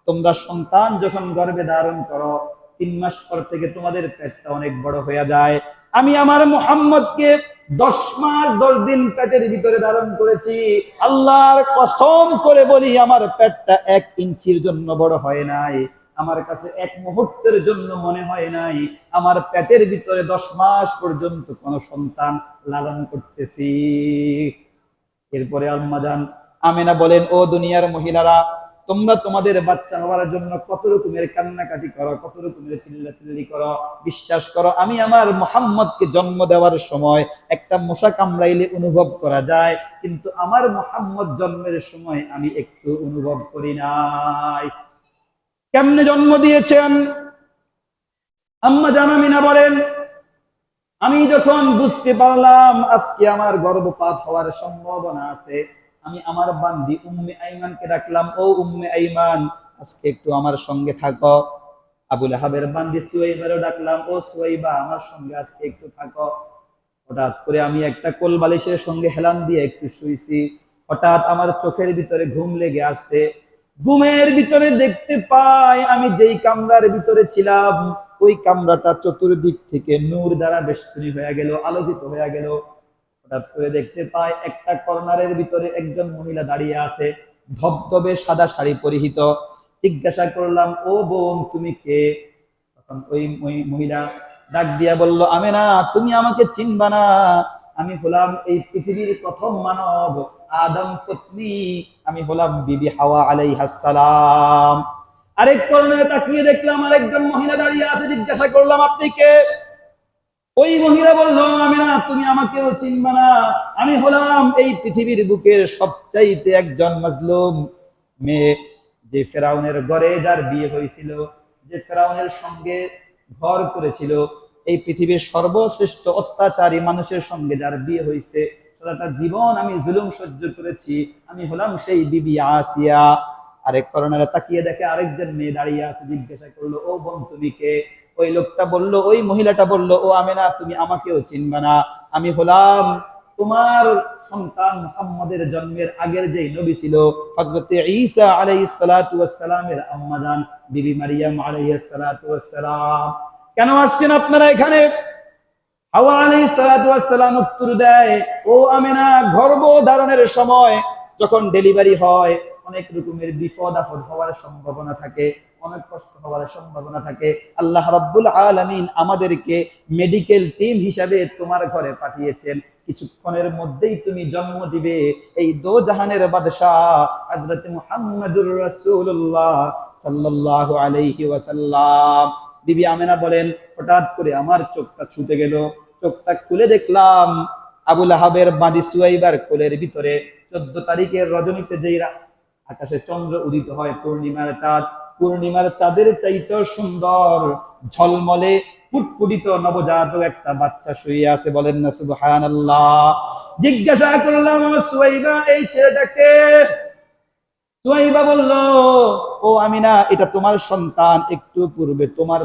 তোমরা সন্তান যখন গর্ভে ধারণ করো 3 মাস পর থেকে তোমাদের পেটটা অনেক বড় হয়ে যায়। আমি আমার মুহাম্মদকে 10 মাস 10 দিন পেটের ভিতরে ধারণ করেছি। আল্লাহর কসম করে বলি, আমার পেটটা 1 ইঞ্চির জন্য বড় হয় নাই। আমার কাছে 1 মুহূর্তের জন্য মনে হয় নাই আমার পেটের ভিতরে 10 মাস পর্যন্ত কোন সন্তান লালন করতেছি। এরপরে আম্মাজান আমেনা বলেন, ও দুনিয়ার মহিলারা, তোমরা তোমাদের বাচ্চা হওয়ার জন্য কত রকমের কান্নাকাটি করো, কত রকমের চিল্লাচিল্লি করো। বিশ্বাস করো, আমি আমার মুহাম্মদকে জন্ম দেওয়ার সময় একটা মশা কামড়াইলে অনুভব করা যায়, কিন্তু আমার মুহাম্মদ জন্মের সময় আমি একটু অনুভব করি নাই। কেমনে জন্ম দিয়েছেন? আম্মাজান আমিনা বলেন, আমি যখন বুঝতে পারলাম আজকে আমার গর্ভপাত হওয়ার সম্ভাবনা আছে, আমি আমার বান্দি উম্মে আইমানকে ডাকলাম, ও উম্মে আইমান, আজকে একটু আমার সঙ্গে থাকো। আবু লাহাবের বান্দি সুয়াইবারও ডাকলাম, ও সুয়াইবা, আমার সঙ্গে আজকে একটু থাকো। হঠাৎ করে আমি একটা কোল বালিশের সঙ্গে হেলান দিয়ে একটু শুইছি, হঠাৎ আমার চোখের ভিতরে ঘুম লেগে আসছে। ঘুমের ভিতরে দেখতে পাই আমি যেই কামরার ভিতরে ছিলাম, ওই কামরাটা চতুর্দিক থেকে নূর দ্বারা বেষ্টনী হয়ে গেল, আলোকিত হয়ে গেল। হঠাৎ করে দেখতে পাই একটা কর্নারের ভিতরে একজন মহিলা দাঁড়িয়ে আছে, ধবধবে সাদা শাড়ি পরিহিত। জিজ্ঞাসা করলাম, ও বোন, তুমি কে? তখন ওই মহিলা ডাক দিয়া বলল, আমেনা, তুমি আমাকে চিনবা না, আমি হলাম এই পৃথিবীর প্রথম মানব, আদম পত্নী, আমি হলাম বিবি হাওয়া আলাইহাস সালাম। আরেক কর্নারে তাকিয়ে দেখলাম আরেকজন মহিলা দাঁড়িয়ে আছে। জিজ্ঞাসা করলাম, আপনি কে? ওই মহিলা বলল, আমেনা, তুমি আমাকেও চিনবা না, আমি হলাম এই পৃথিবীর বুকের সবচাইতে একজন মাজলুম মেয়ে, যে ফেরাউনের ঘরে যার বিয়ে হয়েছিল, যে ফেরাউনের সঙ্গে ঘর করেছিল, এই পৃথিবীর সর্বশ্রেষ্ঠ অত্যাচারী মানুষের সঙ্গে যার বিয়ে হয়েছে, সারাটা জীবন আমি জুলুম সহ্য করেছি, আমি হলাম সেই বিবি আসিয়া। আরেক কর্নারে তাকিয়ে দেখে আরেকজন মেয়ে দাঁড়িয়ে আছে। জিজ্ঞাসা করলো, ও বোন, তুমি কে? ওই লোকটা বলল, ওই মহিলাটা বলল, ও আমেনা, তুমি আমাকেও চিনবা না, আমি হলাম তোমার সন্তান মুহাম্মদের জন্মের আগের যে নবী ছিল, হযরত ঈসা আলাইহিস সালাতু ওয়াস সালামের আম্মা জান বিবি মারিয়াম আলাইহিস সালাতু ওয়াস সালাম। কেন আসছেন আপনারা এখানে? হাওয়া আলাইহিস সালাতু ওয়াস সালাম উত্তর দেয়, ও আমেনা, গর্ভ ধারণের সময় যখন ডেলিভারি হয়, অনেক রকমের বিপদ আপদ হওয়ার সম্ভাবনা থাকে, অনেক কষ্ট হওয়ার সম্ভাবনা থাকে। আল্লাহ রাব্বুল আলামিন আমাদেরকে মেডিকেল টিম হিসাবে তোমার ঘরে পাঠিয়েছেন, কিছুক্ষণের মধ্যেই তুমি জন্ম দিবে এই দো জাহানের বাদশাহ হযরত মুহাম্মদুর রাসূলুল্লাহ সাল্লাল্লাহু আলাইহি ওয়াসাল্লাম। বিবি আমেনা বলেন, হঠাৎ করে আমার চোখটা ছুটে গেল, চোখটা খুলে দেখলাম আবু লাহাবের বাঁধি সুয়াইবার কোলের ভিতরে 14 তারিখের রজনীতে যেই আকাশে চন্দ্র উদিত হয়, পূর্ণিমার চাঁদ, পূর্ণিমার চাঁদের চাইতে সুন্দর ঝলমলে ফুটফুটিত নবজাতক একটা বাচ্চা শুয়ে আছে। বলেন না সুবহানাল্লাহ। জিজ্ঞাসা করলাম, সুয়াইবা, এই ছেলেটাকে? সুয়াইবা বলল, ও আমিনা, এটা তোমার সন্তান, একটু পূর্বে তোমার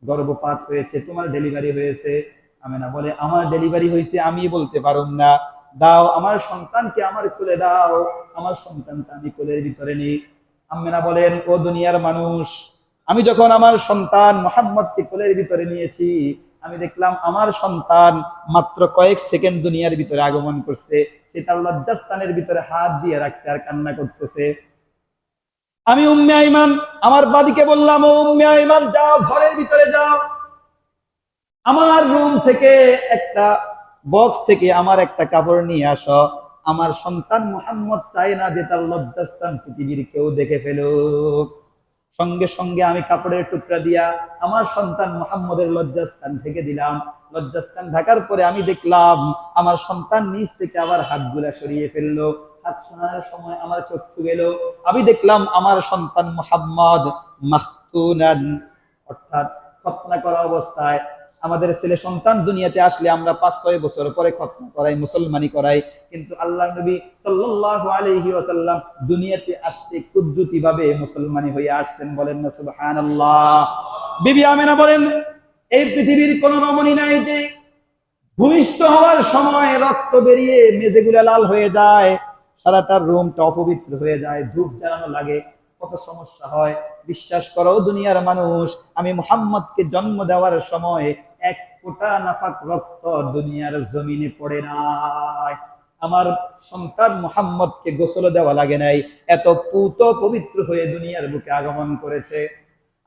গর্ভপাত হয়েছে, তোমার ডেলিভারি হয়েছে। আমিনা বলে, আমার ডেলিভারি হয়েছে আমি বলতে পারুম না, দাও আমার সন্তানকে আমার কোলে দাও, আমার সন্তানটা আমি কোলের ভিতরে নিই। আমিনা বলেন, ও দুনিয়ার মানুষ, আমি যখন আমার সন্তান মুহাম্মদকে কোলের ভিতরে নিয়েছি, আমি দেখলাম আমার সন্তান মাত্র কয়েক সেকেন্ড দুনিয়ার ভিতরে আগমন করছে, সে তার লজ্জাস্থানের ভিতরে হাত দিয়ে রাখছে আর কান্না করতেছে। আমি উম্মে আইমান আমার বাদীকে বললাম, ও উম্মে আইমান, যাও ঘরের ভিতরে যাও, আমার রুম থেকে একটা বক্স থেকে আমার একটা কাপড় নিয়ে আসো, আমার সন্তান মুহাম্মদ চায় না যে তার লজ্জাস্থান পৃথিবীর কেউ দেখে ফেলুক। সঙ্গে সঙ্গে আমি কাপড়ের টুকরা দিয়া আমার সন্তান মুহাম্মদের লজ্জাস্থান ঢেকে দিলাম। লজ্জাস্থান ঢাকার পরে আমি দেখলাম আমার সন্তান নিজ থেকে আবার হাতগুলা সরিয়ে ফেললো। হাত সরানোর সময় আমার চক্ষু গেল, আমি দেখলাম আমার সন্তান মুহাম্মদ মাখতুনান, অর্থাৎ খতনা করা অবস্থায়। আমাদের ছেলে সন্তান দুনিয়াতে আসলে আমরা 5-6 বছর পরে খতনা করাই, মুসলমানি করাই, কিন্তু আল্লাহর নবী সাল্লাল্লাহু আলাইহি ওয়াসাল্লাম দুনিয়াতে আসতে কুদরতি ভাবে মুসলমানি হয়ে আসছেন। বলেন না সুবহানাল্লাহ। বিবি আমেনা বলেন, এই পৃথিবীর কোন রমণী নাই যে ভূমিষ্ঠ হওয়ার সময় রক্ত বেরিয়ে মেজেগুলা লাল হয়ে যায়, সারাটা রুমটা অপবিত্র হয়ে যায়, ধূপ জ্বালানো লাগে, কত সমস্যা হয়। বিশ্বাস করো দুনিয়ার মানুষ, আমি মুহাম্মদকে জন্ম দেওয়ার সময় এক ফোঁটা নাফাক রক্ত দুনিয়ার জমিনে পড়ে নাই। আমার সন্তান মুহাম্মদকে গোসল দেওয়া লাগে নাই, এত পুত পবিত্র হয়ে দুনিয়ার বুকে আগমন করেছে।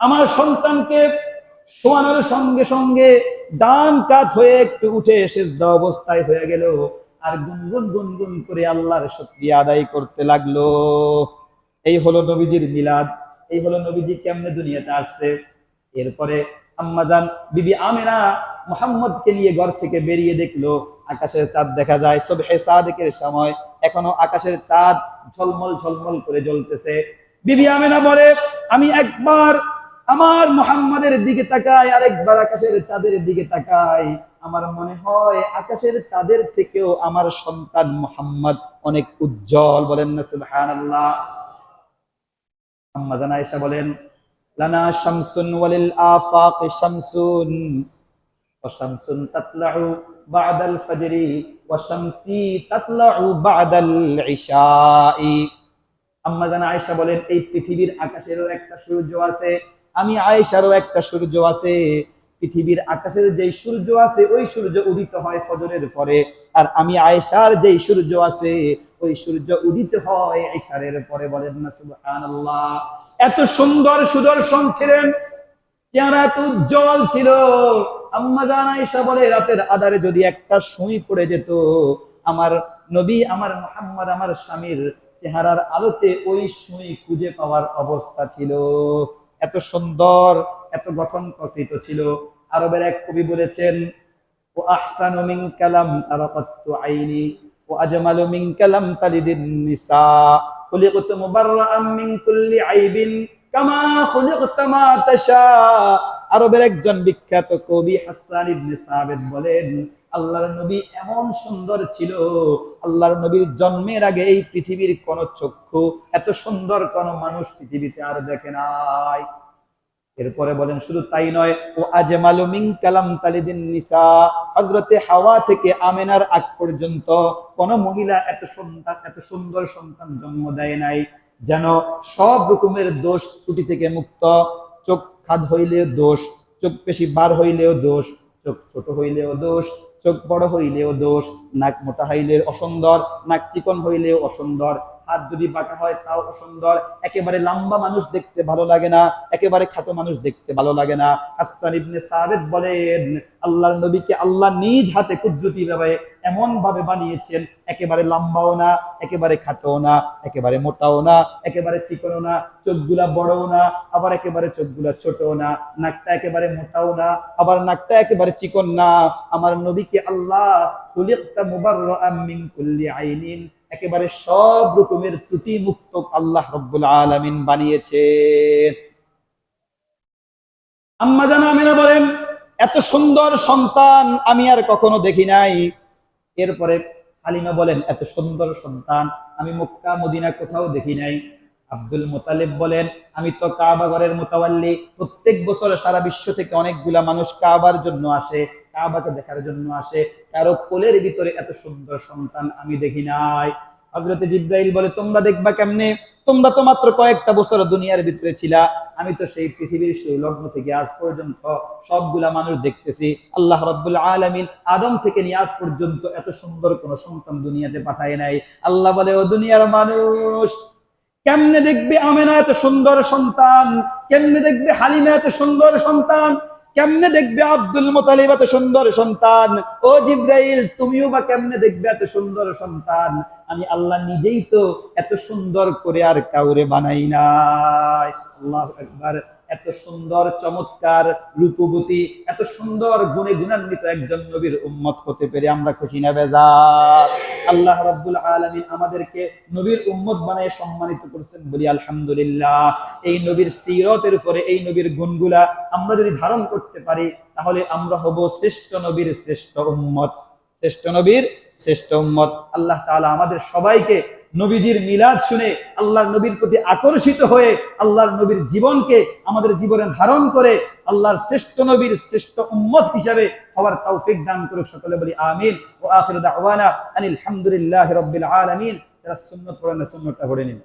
আমার সন্তানকে শোয়ানোর সঙ্গে সঙ্গে ডান কাত হয়ে একটু উঠে সিজদা অবস্থায় হয়ে গেল, আর গুনগুন গুনগুন করে আল্লাহর শুকরিয়া আদায় করতে লাগলো। এই হলো নবীজির মিলাদ, এই হলো নবীজি কেমনে দুনিয়াতে আসছে। এরপরে আম্মাজান বিবি আমেনা মুহাম্মদকে নিয়ে ঘর থেকে বেরিয়ে দেখলো আকাশের চাঁদ দেখা যায়। সুবহে সাদিকের সময় এখনো আকাশের চাঁদ ঝলমল ঝলমল করে জ্বলতেছে। বিবি আমেনা বলে, আমি একবার আমার মুহাম্মাদের দিকে তাকাই, আরেকবার আকাশের চাঁদের দিকে তাকাই, আমার মনে হয় আকাশের চাঁদের থেকেও আমার সন্তান মুহাম্মদ অনেক উজ্জ্বল। বলেন না সুবহানাল্লাহ। আম্মা জান আয়েশা বলেন, লানা শামসুন ওয়ালিল আফাক শামসুন ওয়া শামসুন তাতলাউ বাদাল ফজরি ওয়া শামসি তাতলাউ বাদাল ইশাই। আম্মা জান আয়েশা বলেন, এই পৃথিবীর আকাশেরও একটা সূর্য আছে, আমি আয়েশারও একটা সূর্য আছে। পৃথিবীর আকাশের যেই সূর্য আছে ওই সূর্য উদিত হয় ফজরের পরে, আর আমি আয়েশার যেই সূর্য আছে ওই সূর্য উদিত হয় ইশারের পরে। বলেন না সুবহানাল্লাহ। এত সুন্দর সুদর্শন ছিলেন, চেহারা এত উজ্জ্বল ছিল। আম্মা জান আয়েশা বলে, রাতের আধারে যদি একটা সুই পড়ে যেত, আমার নবী, আমার মুহাম্মদ, আমার স্বামীর চেহারার আলোতে ওই সুই খুঁজে পাওয়ার অবস্থা ছিল। এত সুন্দর, এত গঠন প্রকৃত ছিল। আরবের এক কবি বলেছেন, ও আহসানু মিন কালাম তারাকাতু আইনি ও আজমালু মিন কালাম তালিদিন নিসা খুলিকতু মুবাররাআম মিন কুল্লি আইবিন কামা খুলিকতা মা তাশা। আরবের একজন বিখ্যাত কবি হাসান ইবনে সাবিত বলেন, আল্লাহর নবী এমন সুন্দর ছিল, আল্লাহর নবীর জন্মের আগে এই পৃথিবীর কোন চক্ষু এত সুন্দর কোন মানুষ পৃথিবীতে আর দেখে নাই। এরপরে বলেন, শুধু তাই নয়, ও আজমালু মিন কালাম তালিদিন নিসা, হযরতে হাওয়া থেকে আমেনার আগ পর্যন্ত কোন মহিলা এত সুন্দর সন্তান জন্ম দেয় নাই। যেন সব রকমের দোষ ত্রুটি থেকে মুক্ত। চোখ খাদ হইলেও দোষ, চোখ পেশি বার হইলেও দোষ, চোখ ছোট হইলেও দোষ, চোখ বড় হইলেও দোষ, নাক মোটা হইলে অসুন্দর, নাক চিকন হইলেও অসুন্দর, হাত যদি বাঁকা হয় তাও অসুন্দর, একেবারে লম্বা মানুষ দেখতে ভালো লাগে না, একেবারে খাটো মানুষ দেখতে ভালো লাগে না। হাসান ইবনে সাবিত বলেন, আল্লাহর নবীকে আল্লাহ নিজ হাতে কুদরতি ভাবে এমন ভাবে বানিয়েছেন, একেবারে লম্বাও না, একেবারে খাটোও না, একেবারে মোটাও না, একেবারে চিকনও না, চোখগুলা বড়ও না, আবার একেবারে চোখগুলা ছোটও না, নাকটা একেবারে মোটাও না, আবার নাকটা একেবারে চিকন না। আমার নবীকে আল্লাহ খুলিকতা মুবাররাআম মিন কুল্লি আইনিন, একেবারে সব রকমের ত্রুটি মুক্ত আল্লাহ রাব্বুল আলামিন বানিয়েছেন। আম্মা জান আমিনা বলেন, এত সুন্দর সন্তান আমি আর কখনো দেখি নাই। এরপরে হালিমা বলেন, এত সুন্দর সন্তান আমি মক্কা মদিনা কোথাও দেখি নাই। আব্দুল মুতালিব বলেন, আমি তো কাবা ঘরের মুতাওয়াল্লি, প্রত্যেক বছর সারা বিশ্ব থেকে অনেকগুলা মানুষ কাবার জন্য আসে, কাবাকে দেখার জন্য আসে, কারো কোলের ভিতরে এত সুন্দর সন্তান আমি দেখি নাই। হযরতে জিবরাইল বলে, তোমরা দেখবা কেমনে? তোমরা তো মাত্র কয়েকটা বছর দুনিয়ার ভিতরে ছিলা, আমি তো সেই পৃথিবীর লগ্ন থেকে আজ পর্যন্ত সবগুলা মানুষ দেখতেছি। আল্লাহ রাব্বুল আলামিন আদম থেকে নিয়ে আজ পর্যন্ত এত সুন্দর কোন সন্তান দুনিয়াতে পাঠায় নাই। আল্লাহ বলে, ও দুনিয়ার মানুষ, কেমনে দেখবে আমেনা এত সুন্দর সন্তান, কেমনে দেখবে হালিমা এত সুন্দর সন্তান, কেমনে দেখবে আব্দুল মুতালিব এত সুন্দর সন্তান, ও জিবরাইল তুমিও বা কেমনে দেখবে এত সুন্দর সন্তান? আমি আল্লাহ নিজেই তো এত সুন্দর করে আর কাউরে বানাই নাই। আল্লাহু আকবার। এত সুন্দর চমৎকার রূপবতী, এত সুন্দর গুণে গুণান্বিত একজন নবীর উম্মত হতে পেরে আমরা খুশি না বেজার? আল্লাহ রাব্বুল আলামিন আমাদেরকে নবীর উম্মত বানায় সম্মানিত করেছেন, বলি আলহামদুলিল্লাহ। এই নবীর সিরতের উপরে এই নবীর গুণগুলা আমরা যদি ধারণ করতে পারি, তাহলে আমরা হব শ্রেষ্ঠ নবীর শ্রেষ্ঠ উম্মত, শ্রেষ্ঠ নবীর শ্রেষ্ঠ উম্মত। আল্লাহ তাআলা আমাদের সবাইকে নবীজির মিলাদ শুনে আল্লাহর নবীর প্রতি আকর্ষিত হয়ে আল্লাহর নবীর জীবনকে আমাদের জীবনে ধারণ করে আল্লাহর শ্রেষ্ঠ নবীর শ্রেষ্ঠ উম্মত হিসাবে হওয়ার তৌফিক দান করুক। সকলে বলি আমিন। ওয়া আখিরু দাওয়ানা আনিল হামদুলিল্লাহি রাব্বিল আলামিন। যারা সুন্নাত পড়েন না সুন্নাতটা পড়ে নিন।